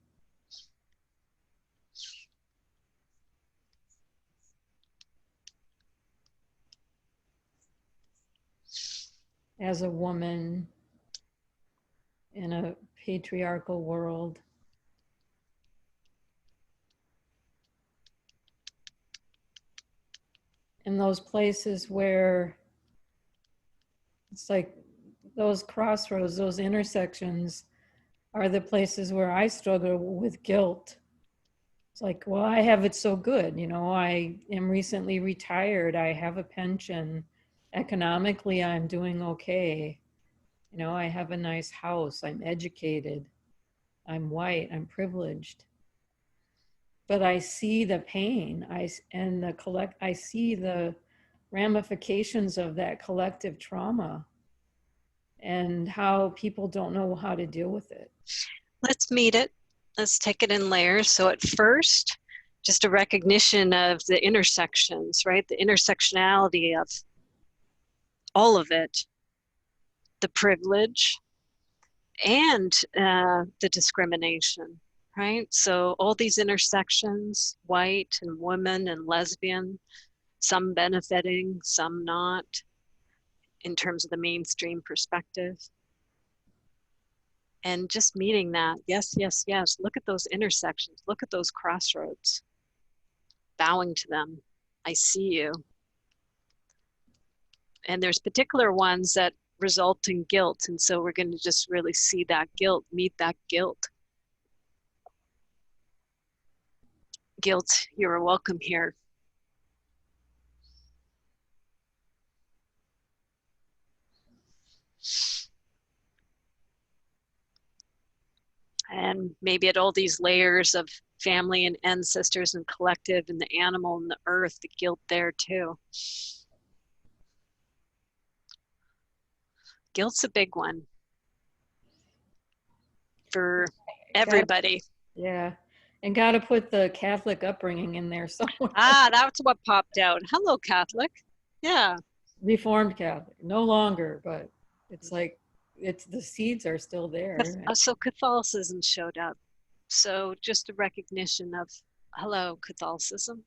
as a woman in a patriarchal world. In those places where it's like those crossroads, those intersections are the places where I struggle with guilt. It's like, well, I have it so good. You know, I am recently retired. I have a pension. Economically, I'm doing okay. You know, I have a nice house. I'm educated. I'm white. I'm privileged. But I see the pain. I see the ramifications of that collective trauma and how people don't know how to deal with it. Let's meet it. Let's take it in layers. So at first, just a recognition of the intersections, right? The intersectionality of all of it, the privilege and the discrimination, right? So all these intersections, white and women and lesbian, some benefiting, some not, in terms of the mainstream perspective. And just meeting that, yes, yes, yes. Look at those intersections. Look at those crossroads. Bowing to them. I see you. And there's particular ones that result in guilt. And so we're going to just really see that guilt, meet that guilt. Guilt, you're welcome here. And maybe at all these layers of family and ancestors and collective and the animal and the earth, the guilt there too. Guilt's a big one for everybody. Yeah. And got to put the Catholic upbringing in there somewhere. Ah, that's what popped out. Hello, Catholic. Yeah. Reformed Catholic, no longer, but it's like, it's the seeds are still there. So Catholicism showed up. So just a recognition of, hello, Catholicism.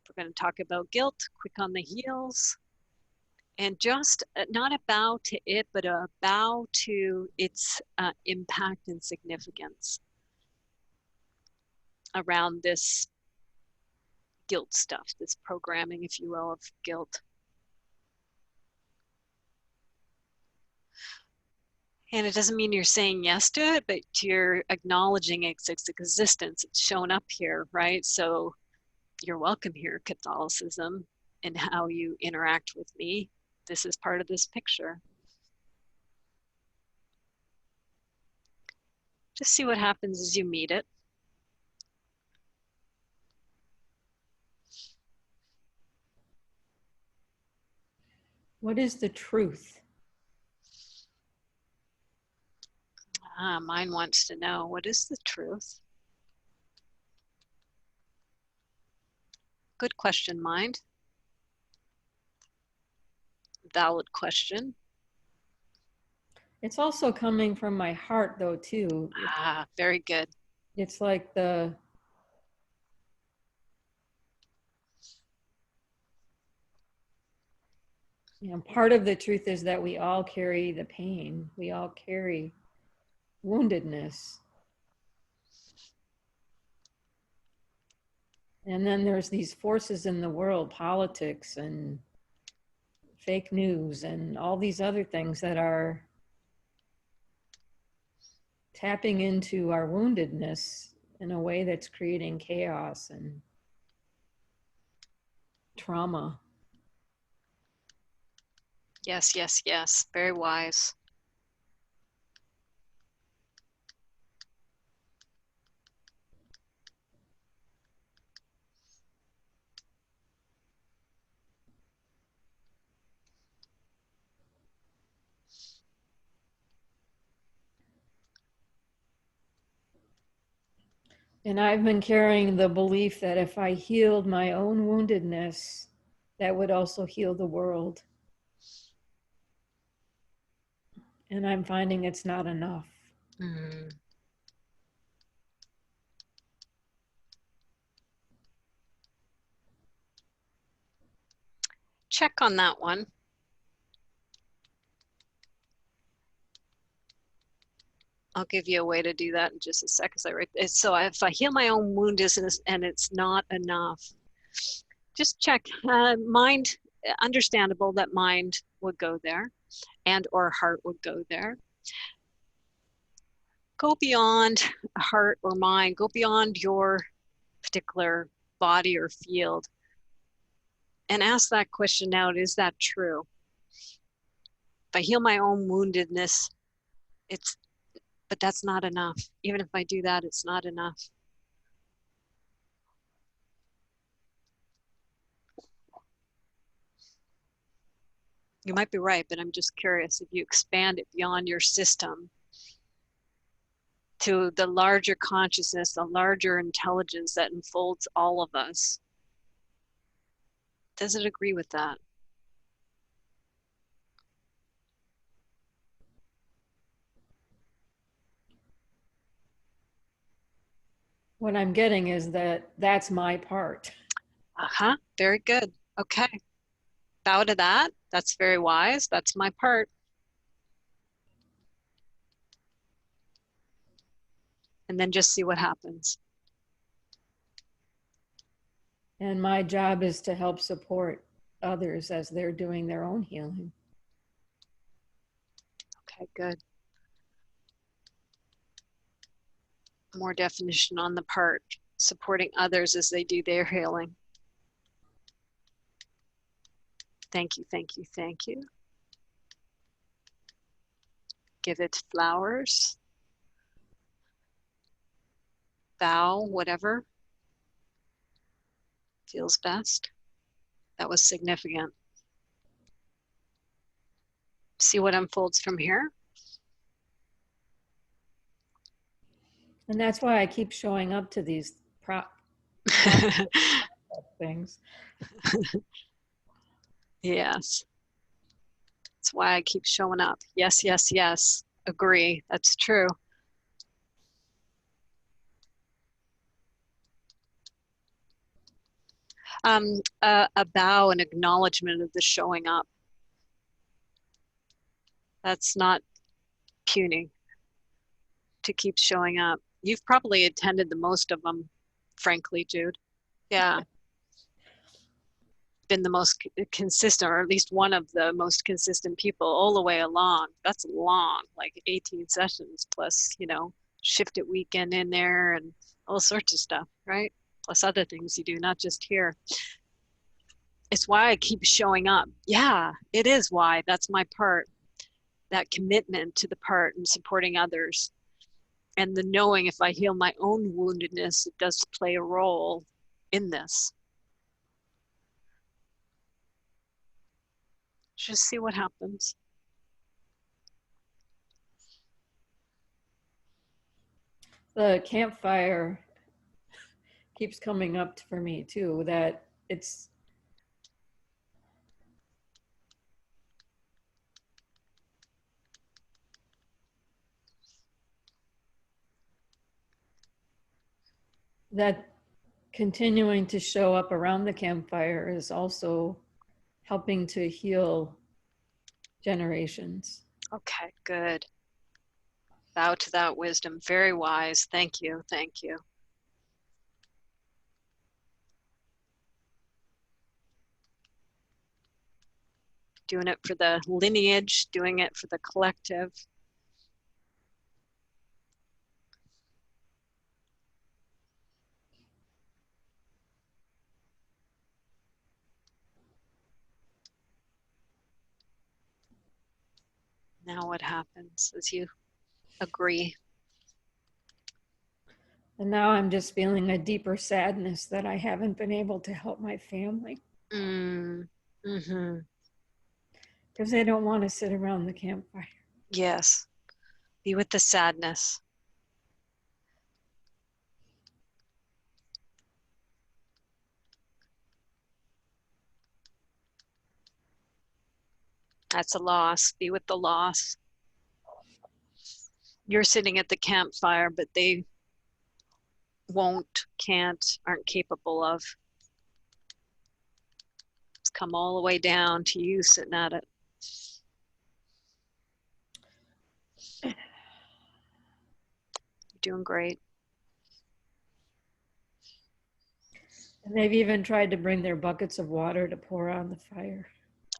We're going to talk about guilt, quick on the heels. And just not a bow to it, but a bow to its impact and significance around this guilt stuff, this programming, if you will, of guilt. And it doesn't mean you're saying yes to it, but you're acknowledging its existence. It's shown up here, right? So you're welcome here, Catholicism, and how you interact with me. This is part of this picture. Just see what happens as you meet it. What is the truth? Mine wants to know, what is the truth? Good question, mind. Valid question. It's also coming from my heart, though, too. Very good. It's like the, you know, part of the truth is that we all carry the pain. We all carry woundedness. And then there's these forces in the world, politics and fake news and all these other things that are tapping into our woundedness in a way that's creating chaos and trauma. Yes, yes, yes. Very wise. And I've been carrying the belief that if I healed my own woundedness, that would also heal the world. And I'm finding it's not enough. Mm. Check on that one. I'll give you a way to do that in just a sec. So if I heal my own wound and it's not enough, just check. Mind, understandable that mind would go there, and or heart would go there. Go beyond heart or mind. Go beyond your particular body or field, and ask that question out. Is that true? If I heal my own woundedness, but that's not enough. Even if I do that, it's not enough. You might be right, but I'm just curious if you expand it beyond your system to the larger consciousness, the larger intelligence that enfolds all of us. Does it agree with that? What I'm getting is that that's my part. Uh-huh, very good. Okay, bow to that. That's very wise. That's my part. And then just see what happens. And my job is to help support others as they're doing their own healing. Okay, good. More definition on the part, supporting others as they do their healing. Thank you, thank you, thank you. Give it flowers. Bow, whatever feels best. That was significant. See what unfolds from here. And that's why I keep showing up to these things. Yes. That's why I keep showing up. Yes, yes, yes. Agree. That's true. A bow, an acknowledgement of the showing up. That's not puny to keep showing up. You've probably attended the most of them, frankly, Jude. Yeah. Been the most consistent, or at least one of the most consistent people all the way along. That's long, like 18 sessions plus, shift it weekend in there and all sorts of stuff, right? Plus other things you do, not just here. It's why I keep showing up. Yeah, it is why. That's my part. That commitment to the part and supporting others. And the knowing if I heal my own woundedness, it does play a role in this. Just see what happens. The campfire keeps coming up for me too, that it's that continuing to show up around the campfire is also helping to heal generations. Okay, good. Bow to that wisdom. Very wise. Thank you. Thank you. Doing it for the lineage, doing it for the collective. Now what happens as you agree? And now I'm just feeling a deeper sadness that I haven't been able to help my family. Mm-hmm. Because they don't want to sit around the campfire. Yes. Be with the sadness. That's a loss. Be with the loss. You're sitting at the campfire, but they won't, can't, aren't capable of. It's come all the way down to you sitting at it. You're doing great. And they've even tried to bring their buckets of water to pour on the fire.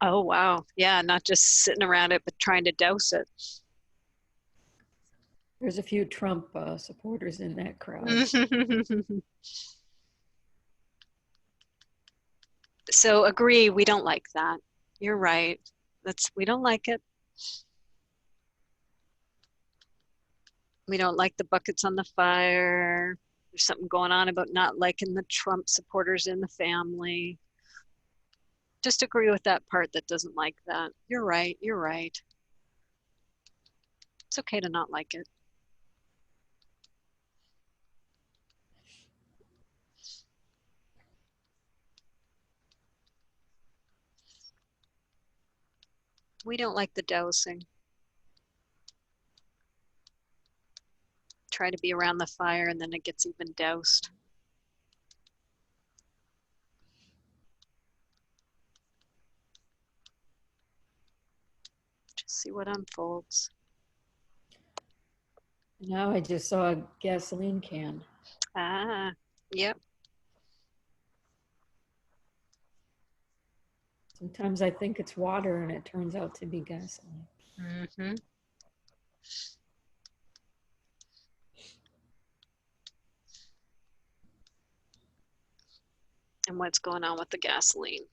Oh, wow. Yeah, not just sitting around it, but trying to douse it. There's a few Trump supporters in that crowd. So agree, we don't like that. You're right. We don't like it. We don't like the buckets on the fire. There's something going on about not liking the Trump supporters in the family. Just agree with that part that doesn't like that. You're right, you're right. It's okay to not like it. We don't like the dousing. Try to be around the fire and then it gets even doused. Just see what unfolds. Now I just saw a gasoline can. Ah, yep. Sometimes I think it's water and it turns out to be gasoline. Mm-hmm. And what's going on with the gasoline?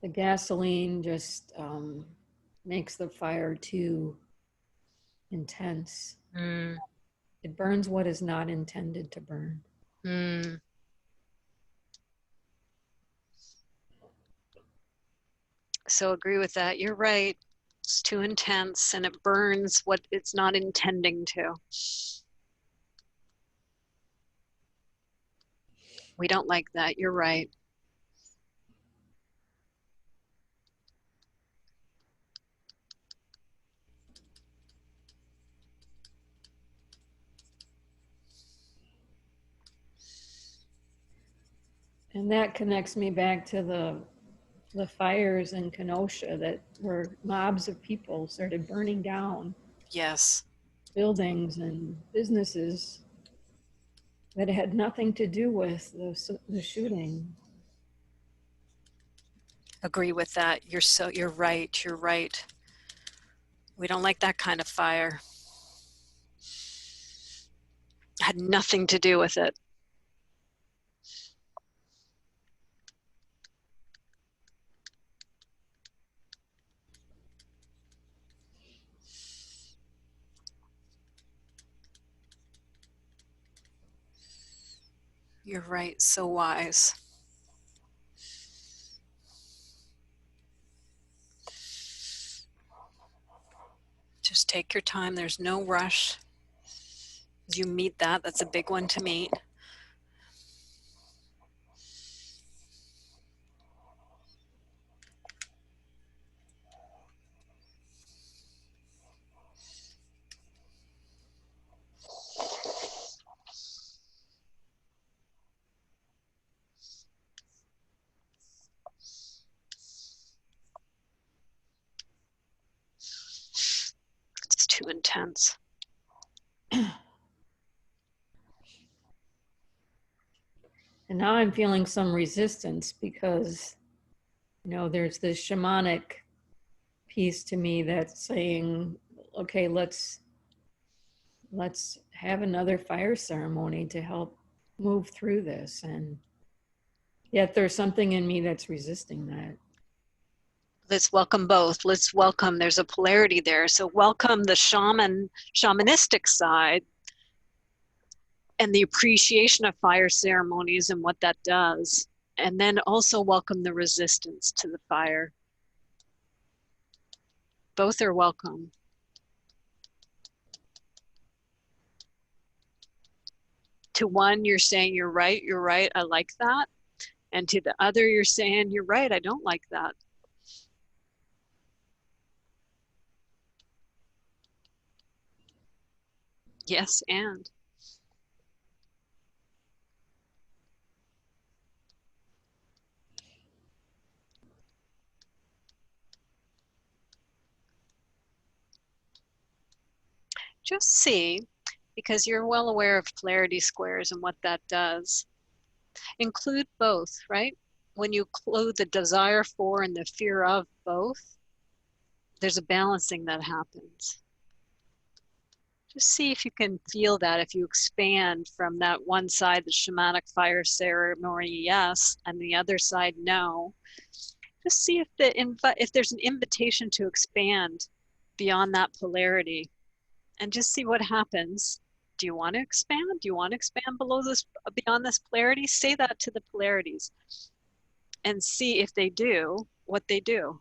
The gasoline just makes the fire too intense. Mm. It burns what is not intended to burn. Mm. So agree with that. You're right. It's too intense and it burns what it's not intending to. We don't like that. You're right. And that connects me back to the fires in Kenosha that were mobs of people started burning down Yes. buildings and businesses that had nothing to do with the shooting. Agree with that. You're right. You're right. We don't like that kind of fire. Had nothing to do with it. You're right. So wise. Just take your time. There's no rush. You meet that. That's a big one to meet. It's too intense. And now I'm feeling some resistance because, there's this shamanic piece to me that's saying, okay, let's have another fire ceremony to help move through this. And yet there's something in me that's resisting that. Let's welcome both. Let's welcome, there's a polarity there. So welcome the shamanistic side and the appreciation of fire ceremonies and what that does. And then also welcome the resistance to the fire. Both are welcome. To one, you're saying, you're right, I like that. And to the other, you're saying, you're right, I don't like that. Yes, and. Just see, because you're well aware of polarity squares and what that does. Include both, right? When you include the desire for and the fear of both, there's a balancing that happens. Just see if you can feel that, if you expand from that one side, the shamanic fire ceremony, yes, and the other side, no. Just see if there's an invitation to expand beyond that polarity, and just see what happens. Do you want to expand? Do you want to expand beyond this polarity? Say that to the polarities and see if they do what they do.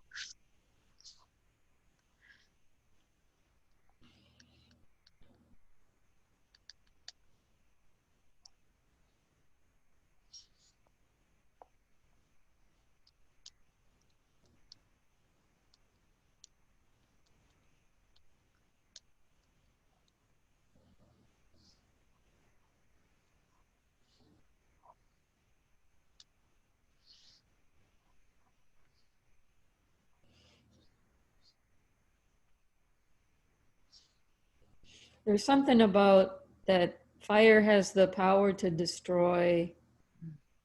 There's something about that fire has the power to destroy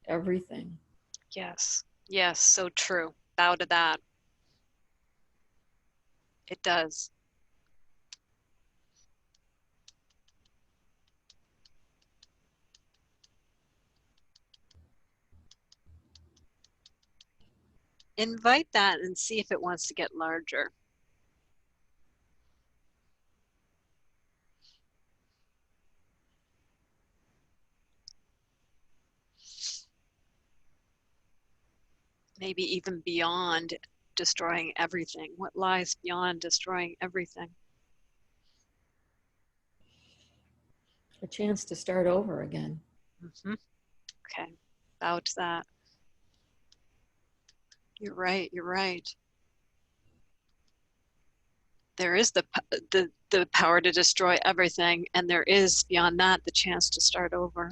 everything. Yes, yes, so true. Bow to that. It does. Invite that and see if it wants to get larger. Maybe even beyond destroying everything. What lies beyond destroying everything? A chance to start over again. Mm-hmm. Okay, bow to that. You're right, you're right. There is the power to destroy everything, and there is beyond that the chance to start over.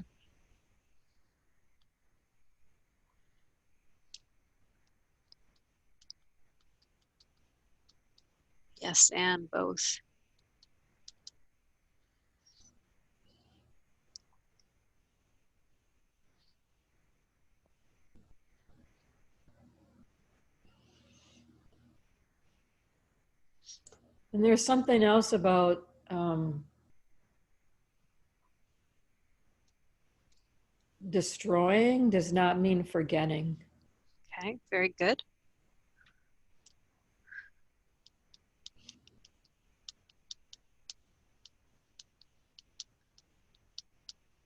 Yes, and both. And there's something else about destroying does not mean forgetting. Okay, very good.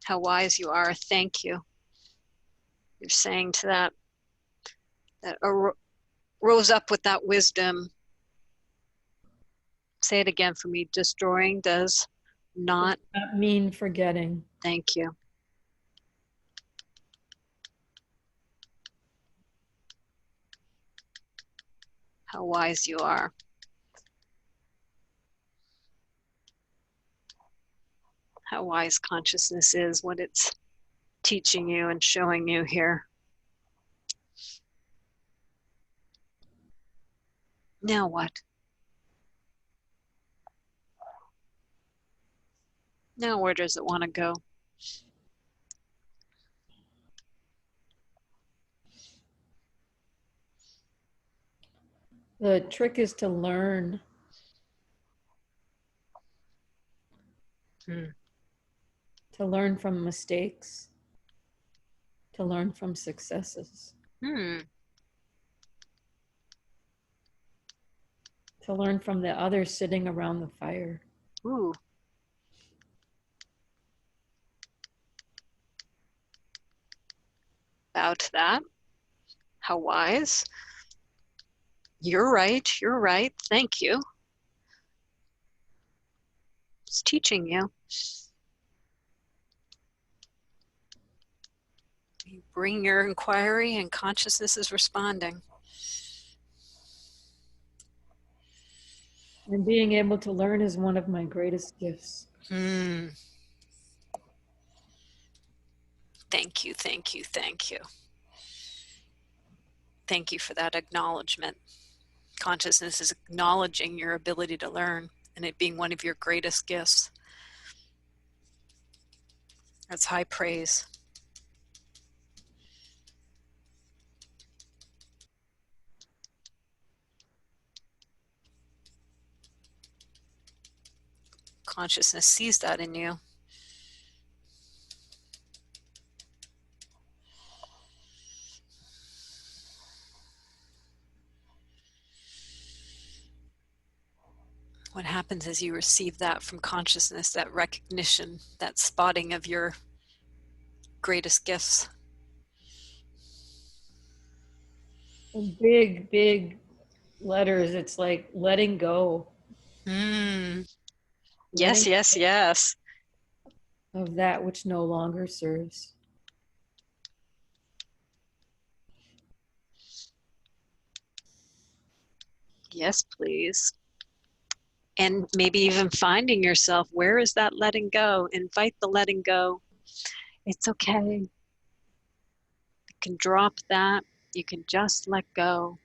How wise you are, thank you. You're saying to that rose up with that wisdom. Say it again for me. Destroying does not mean forgetting. Thank you. How wise you are. How wise consciousness is, what it's teaching you and showing you here. Now what? Now where does it want to go? The trick is to learn. To learn from mistakes. To learn from successes. To learn from the others sitting around the fire. Ooh. Bow to that. How wise. You're right, thank you. It's teaching you. bring your inquiry and consciousness is responding. And being able to learn is one of my greatest gifts. Thank you, thank you, thank you. Thank you for that acknowledgement. Consciousness is acknowledging your ability to learn and it being one of your greatest gifts. That's high praise. Consciousness sees that in you. What happens is you receive that from consciousness, that recognition, that spotting of your greatest gifts. In big, big letters, it's like letting go. Yes, yes, yes. Of that which no longer serves. Yes, please. And maybe even finding yourself, where is that letting go? Invite the letting go. It's okay. You can drop that. You can just let go.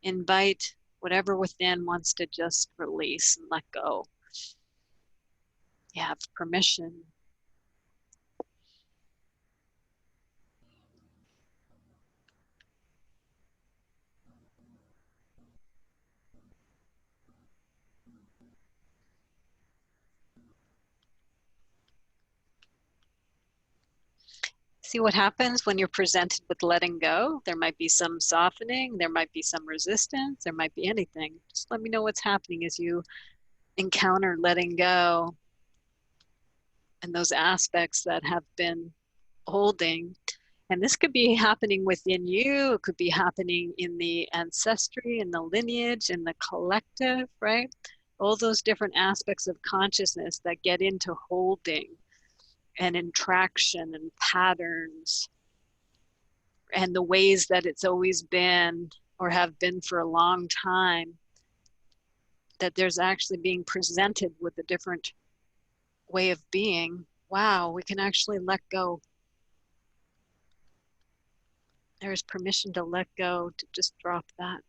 Invite whatever within wants to just release and let go. You have permission. See what happens when you're presented with letting go. There might be some softening, there might be some resistance, there might be anything. Just let me know what's happening as you encounter letting go and those aspects that have been holding. And this could be happening within you, it could be happening in the ancestry, in the lineage, in the collective, right? All those different aspects of consciousness that get into holding and interaction and patterns and the ways that it's always been or have been for a long time, that there's actually being presented with a different way of being. Wow, we can actually let go. There's permission to let go, to just drop that.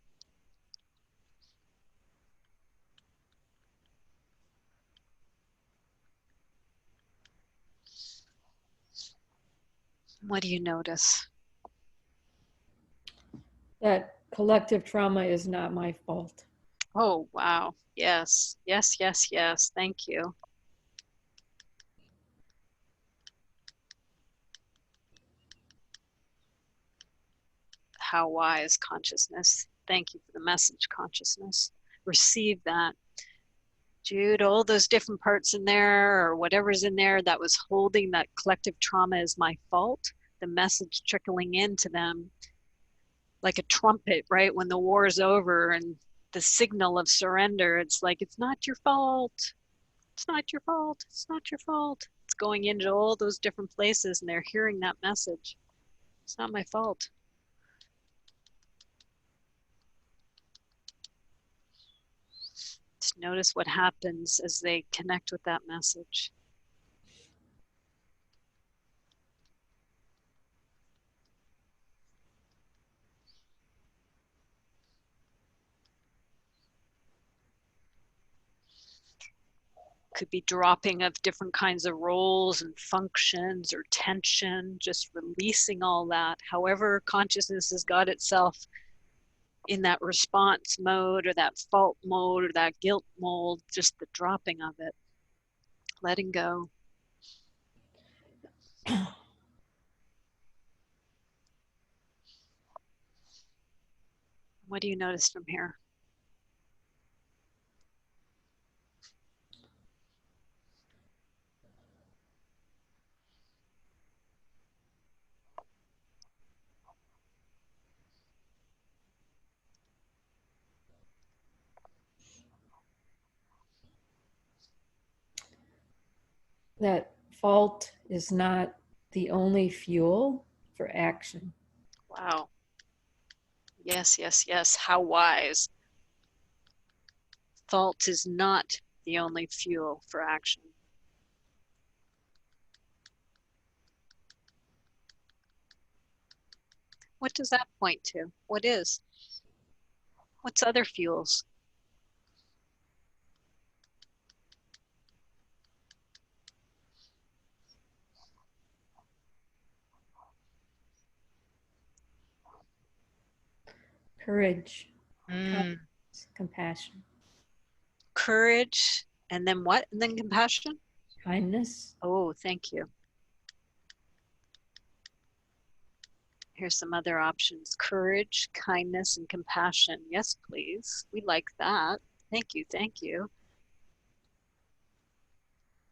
What do you notice? That collective trauma is not my fault. Oh, wow. Yes, yes, yes, yes. Thank you. How wise consciousness. Thank you for the message, consciousness. Receive that. Jude, all those different parts in there or whatever's in there that was holding that collective trauma is my fault. The message trickling into them like a trumpet, right? When the war is over and the signal of surrender, it's like, it's not your fault. It's not your fault. It's not your fault. It's going into all those different places and they're hearing that message. It's not my fault. Just notice what happens as they connect with that message. Could be dropping of different kinds of roles and functions or tension, just releasing all that. However, consciousness has got itself in that response mode or that fault mode or that guilt mode, just the dropping of it, letting go. What do you notice from here? That fault is not the only fuel for action. Wow. Yes, yes, yes. How wise. Fault is not the only fuel for action. What does that point to? What is? What's other fuels? Courage, Mm. kindness, compassion. Courage, and then what? And then compassion? Kindness. Oh, thank you. Here's some other options. Courage, kindness, and compassion. Yes, please. We like that. Thank you, thank you.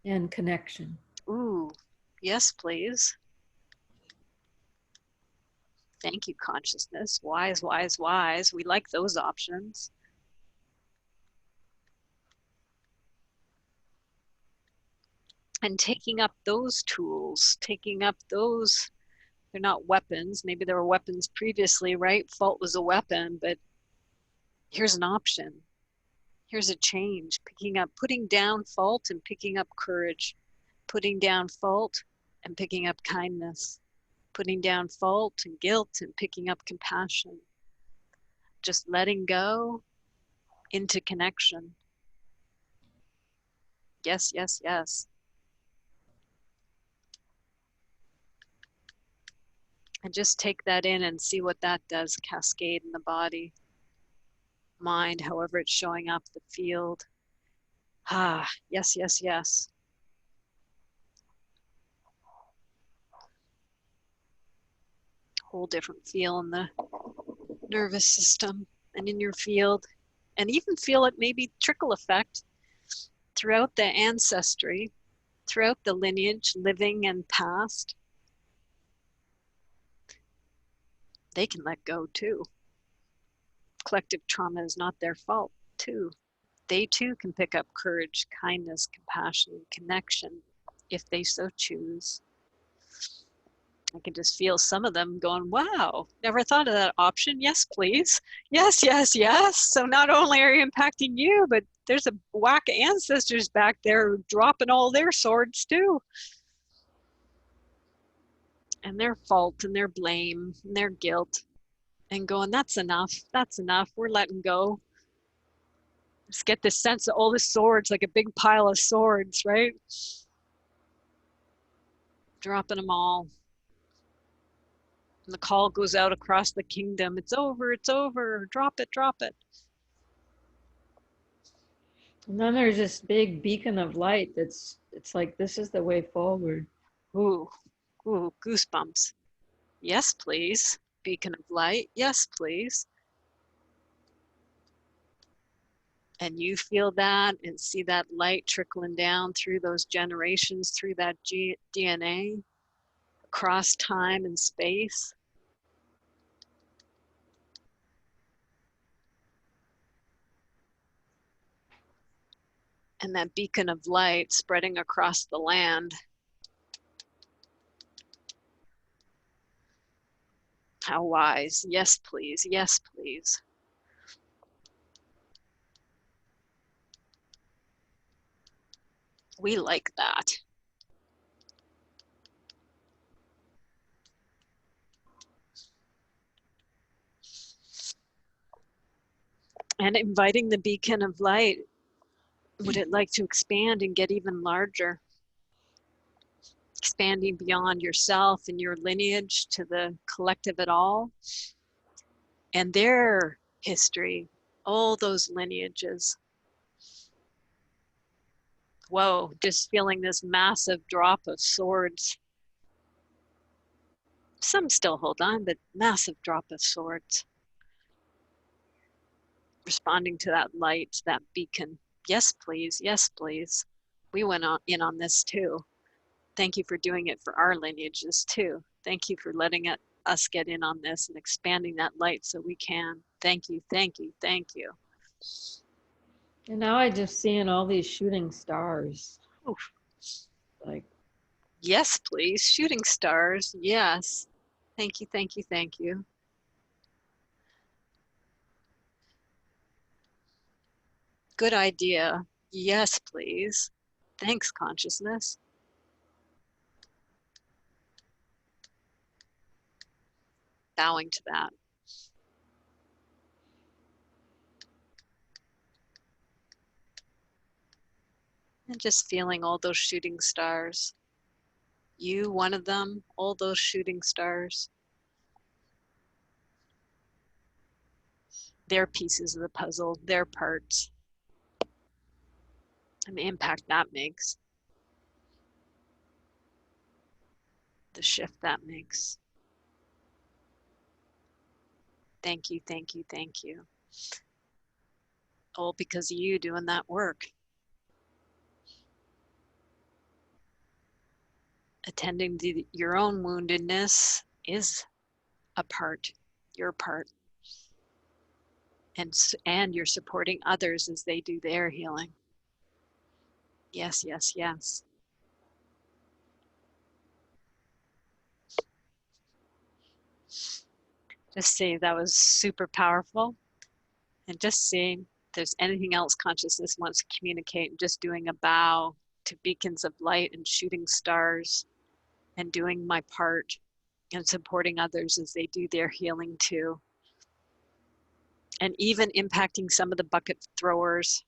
And connection. Ooh, yes, please. Thank you, consciousness. Wise, wise, wise. We like those options. And taking up those tools, taking up those, they're not weapons. Maybe there were weapons previously, right? Fault was a weapon, but here's an option. Here's a change. Picking up, putting down fault and picking up courage. Putting down fault and picking up kindness. Putting down fault and guilt and picking up compassion. Just letting go into connection. Yes, yes, yes. And just take that in and see what that does cascade in the body, mind, however it's showing up, the field. Ah, yes, yes, yes. Whole different feel in the nervous system and in your field. And even feel it maybe trickle effect throughout the ancestry, throughout the lineage, living and past. They can let go too. Collective trauma is not their fault too. They too can pick up courage, kindness, compassion, connection if they so choose. I can just feel some of them going, wow, never thought of that option. Yes, please. Yes, yes, yes. So not only are you impacting you, but there's a whack of ancestors back there dropping all their swords too. And their fault and their blame and their guilt. And going, that's enough. That's enough. We're letting go. Just get this sense of all the swords, like a big pile of swords, right? Dropping them all. And the call goes out across the kingdom. It's over, drop it, drop it. And then there's this big beacon of light it's like, this is the way forward. Ooh, ooh, goosebumps. Yes, please. Beacon of light. Yes, please. And you feel that and see that light trickling down through those generations, through that DNA, across time and space. And that beacon of light spreading across the land. How wise. Yes, please. Yes, please. We like that. And inviting the beacon of light, would it like to expand and get even larger? Expanding beyond yourself and your lineage to the collective at all, and their history, all those lineages. Whoa, just feeling this massive drop of swords. Some still hold on, but massive drop of swords. Responding to that light, that beacon. Yes, please. Yes, please. We went in on this too. Thank you for doing it for our lineages too. Thank you for letting us get in on this and expanding that light so we can. Thank you, thank you, thank you. And now I just seeing all these shooting stars. Oof. Like, Yes, please. Shooting stars. Yes. Thank you, thank you, thank you. Good idea. Yes, please. Thanks, consciousness. Bowing to that. And just feeling all those shooting stars. You, one of them, all those shooting stars. Their pieces of the puzzle, their parts. And the impact that makes. The shift that makes. Thank you, thank you, thank you. All because of you doing that work. Attending to your own woundedness is a part, your part. And you're supporting others as they do their healing. Yes, yes, yes. Just see that was super powerful. And just seeing if there's anything else consciousness wants to communicate, and just doing a bow to beacons of light and shooting stars and doing my part and supporting others as they do their healing too. And even impacting some of the bucket throwers.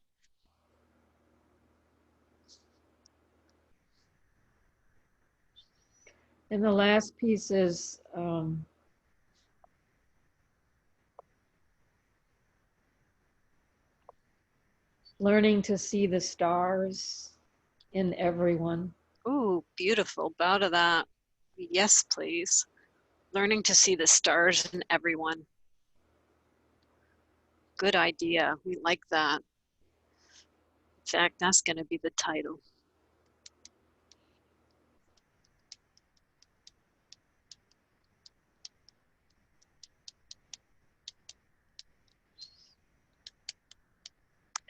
And the last piece is learning to see the stars in everyone. Ooh, beautiful. Bow to that. Yes, please. Learning to see the stars in everyone. Good idea. We like that. In fact, that's going to be the title.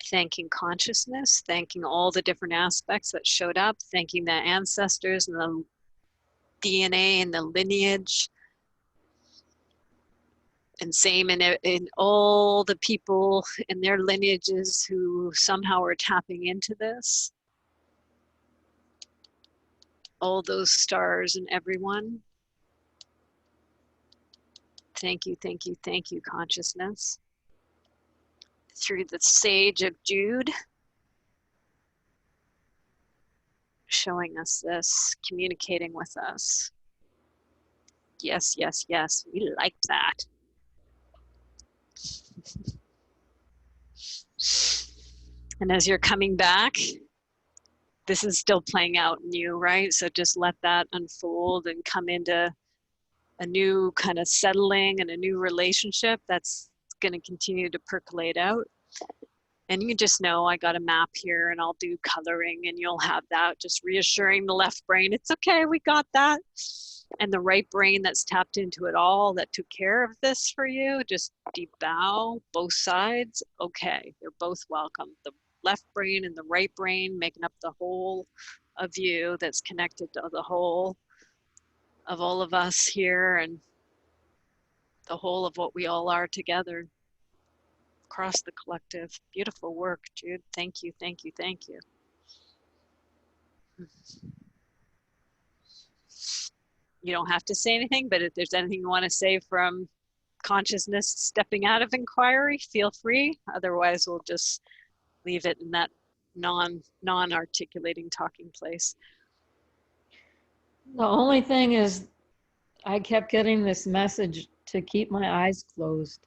Thanking consciousness, thanking all the different aspects that showed up, thanking the ancestors and the DNA and the lineage. And same in all the people in their lineages who somehow are tapping into this. All those stars and everyone. Thank you, thank you, thank you, consciousness. Through the sage of Jude, showing us this, communicating with us. Yes, yes, yes, we like that. And as you're coming back, this is still playing out in you, right? So just let that unfold and come into a new kind of settling and a new relationship that's going to continue to percolate out. And you just know I got a map here and I'll do coloring and you'll have that, just reassuring the left brain, it's okay, we got that. And the right brain that's tapped into it all, that took care of this for you, just deep bow, both sides, okay, they're both welcome. The left brain and the right brain making up the whole of you that's connected to the whole of all of us here and the whole of what we all are together across the collective. Beautiful work, Jude. Thank you, thank you, thank you. You don't have to say anything, but if there's anything you want to say from consciousness stepping out of inquiry, feel free. Otherwise, we'll just leave it in that non-articulating talking place. The only thing is I kept getting this message to keep my eyes closed,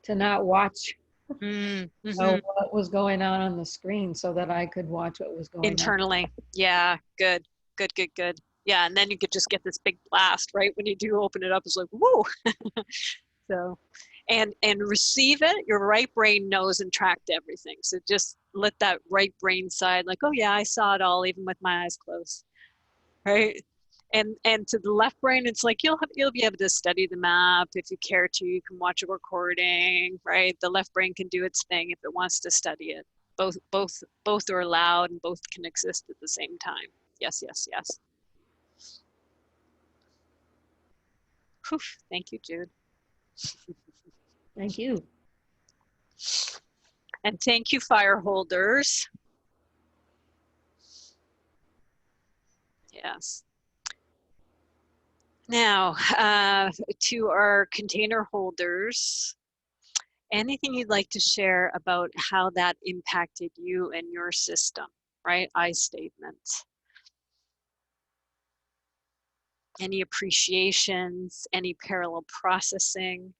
to not watch what was going on the screen so that I could watch what was going internally. on. Yeah, good. Yeah, and then you could just get this big blast, right? When you do open it up, it's like, whoa. So, and receive it. Your right brain knows and tracked everything. So just let that right brain side, like, oh yeah, I saw it all, even with my eyes closed, right? And to the left brain, it's like you'll be able to study the map if you care to. You can watch a recording, right? The left brain can do its thing if it wants to study it. Both are allowed and both can exist at the same time. Yes, yes, yes. Whew, thank you, Jude. Thank you. And thank you, fire holders. Yes. Now, to our container holders, anything you'd like to share about how that impacted you and your system, right? I statements. Any appreciations, any parallel processing,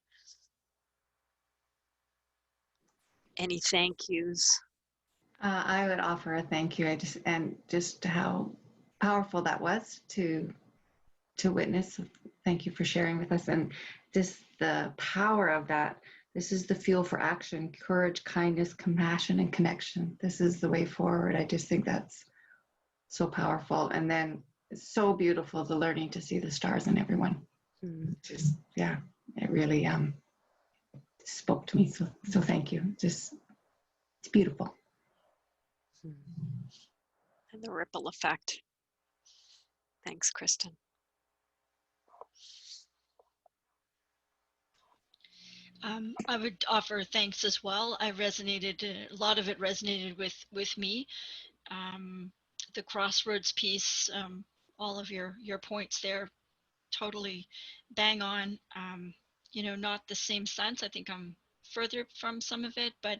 any thank yous. I would offer a thank you. Just how powerful that was to witness. Thank you for sharing with us, and just the power of that. This is the fuel for action: courage, kindness, compassion, and connection. This is the way forward. I just think that's so powerful, and then it's so beautiful, the learning to see the stars in everyone. Just, yeah, it really spoke to me. So thank you. Just, it's beautiful. And the ripple effect. Thanks, Kristen. I would offer thanks as well. A lot of it resonated with me. The crossroads piece, all of your points there, totally bang on. You know, not the same sense. I think I'm further from some of it, but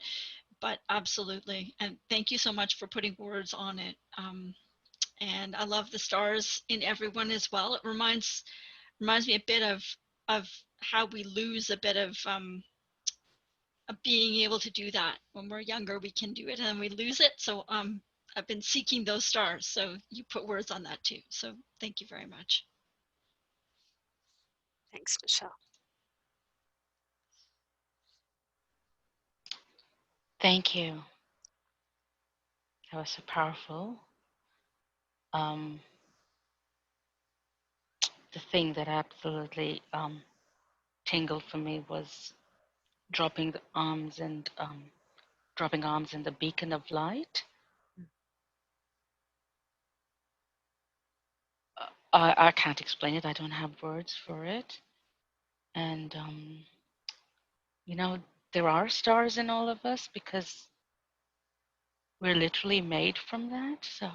absolutely. And thank you so much for putting words on it. And I love the stars in everyone as well. It reminds me a bit of how we lose a bit of being able to do that. When we're younger, we can do it, and we lose it. So I've been seeking those stars. So you put words on that too. So thank you very much. Thanks, Michelle. Thank you. That was so powerful. The thing that absolutely tingled for me was dropping arms in the beacon of light. I can't explain it. I don't have words for it. And you know, there are stars in all of us because we're literally made from that. So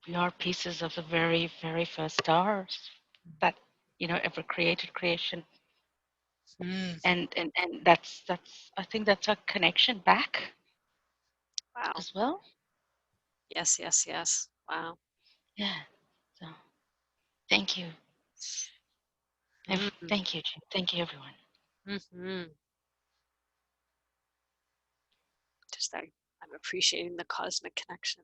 we are pieces of the very, very first stars that, you know, ever created creation. And that's I think that's a connection back. Wow. As well. Yes, yes, yes. Wow. Yeah. So thank you. Thank you, Jude. Thank you, everyone. Just I'm appreciating the cosmic connection.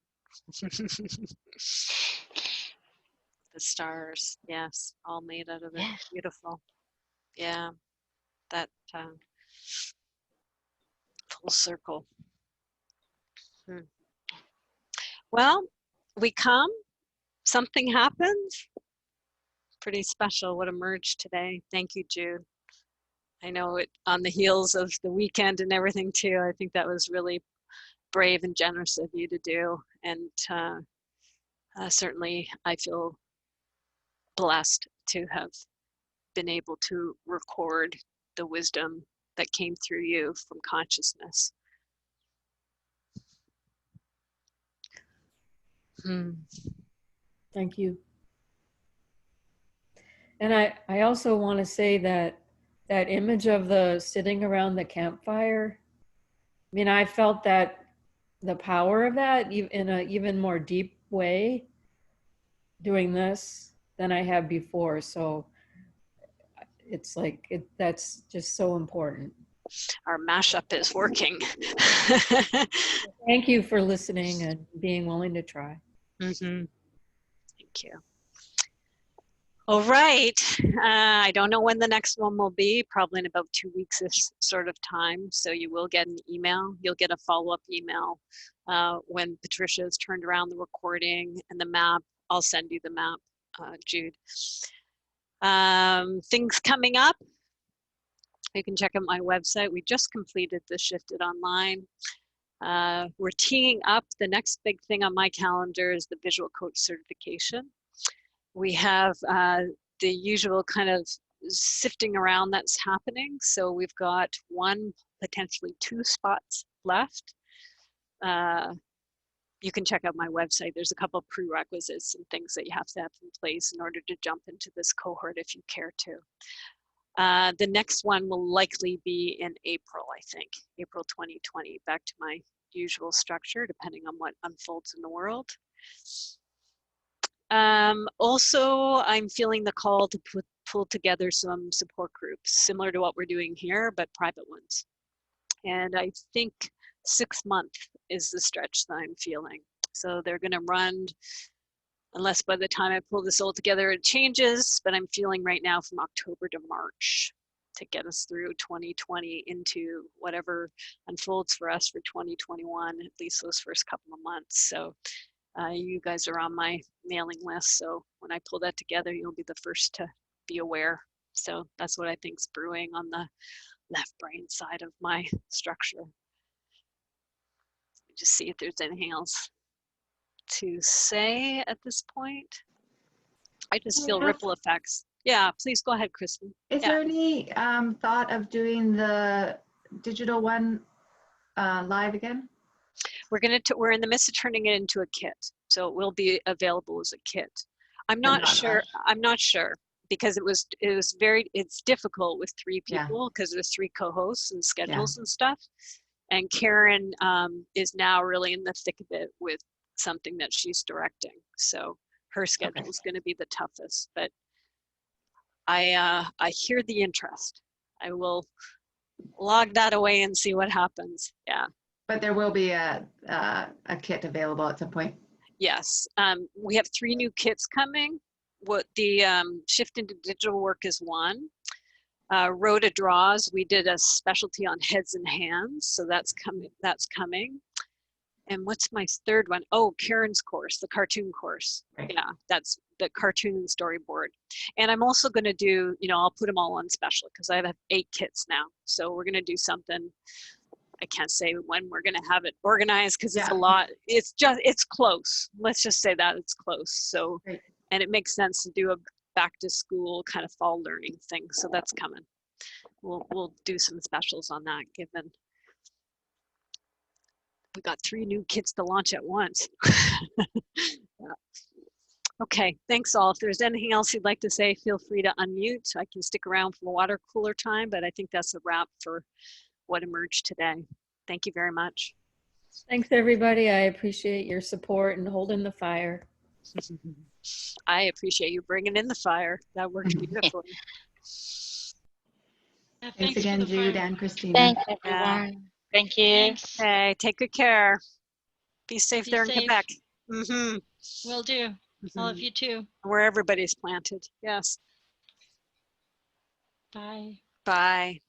The stars, yes, all made out of it. Yes. Beautiful. Yeah, that full circle. Well, we come, something happens. Pretty special what emerged today. Thank you, Jude. I know it on the heels of the weekend and everything too. I think that was really brave and generous of you to do. And certainly I feel blessed to have been able to record the wisdom that came through you from consciousness. Thank you. And I also want to say that that image of the sitting around the campfire, I mean, I felt that the power of that in an even more deep way doing this than I have before. So it's like, that's just so important. Our mashup is working. Thank you for listening and being willing to try. Thank you. All right. I don't know when the next one will be, probably in about 2 weeks-ish sort of time. So you will get an email. You'll get a follow-up email when Patricia has turned around the recording and the map. I'll send you the map, Jude. Things coming up. You can check out my website. We just completed the Shifted Online. We're teeing up. The next big thing on my calendar is the Visual Coach certification. We have the usual kind of sifting around that's happening. So we've got 1, potentially 2 spots left. You can check out my website. There's a couple of prerequisites and things that you have to have in place in order to jump into this cohort if you care to. The next one will likely be in April, I think, April 2020, back to my usual structure, depending on what unfolds in the world. Also, I'm feeling the call to pull together some support groups, similar to what we're doing here, but private ones. And I think 6 months is the stretch that I'm feeling. So they're going to run, unless by the time I pull this all together it changes, but I'm feeling right now from October to March to get us through 2020 into whatever unfolds for us for 2021, at least those first couple of months. So you guys are on my mailing list, so when I pull that together, you'll be the first to be aware. So that's what I think's brewing on the left brain side of my structure. Just see if there's anything else to say at this point. I just feel ripple effects. Yeah, please go ahead, Kristen. Is there any thought of doing the digital one live again? We're in the midst of turning it into a kit, so it will be available as a kit. I'm not sure. I'm not sure because it's difficult with 3 people because there's 3 co-hosts and schedules and stuff. And Karen is now really in the thick of it with something that she's directing, so her schedule is going to be the toughest. But I hear the interest. I will log that away and see what happens. Yeah. But there will be a kit available at some point. Yes, we have 3 new kits coming. What the shift into digital work is one. Road to Draws, we did a specialty on heads and hands, so that's coming. And what's my third one? Oh, Karen's course, the cartoon course. Right. Yeah, that's the cartoon and storyboard. And I'm also going to do, I'll put them all on special because I have 8 kits now. So we're going to do something. I can't say when we're going to have it organized because it's a lot. It's close. Let's just say that it's close. So, and it makes sense to do a back to school kind of fall learning thing. So that's coming. We'll do some specials on that given we got 3 new kits to launch at once. Yeah. Okay, thanks all. If there's anything else you'd like to say, feel free to unmute. I can stick around for water cooler time, but I think that's a wrap for what emerged today. Thank you very much. Thanks, everybody. I appreciate your support and holding the fire. I appreciate you bringing in the fire. That worked beautifully. Yeah, thanks again, Jude and Christina. Thanks, everyone. Thank you. Thanks. Okay, take good care. Be safe there in Quebec. Will do. All of you too. Where everybody's planted. Yes. Bye. Bye.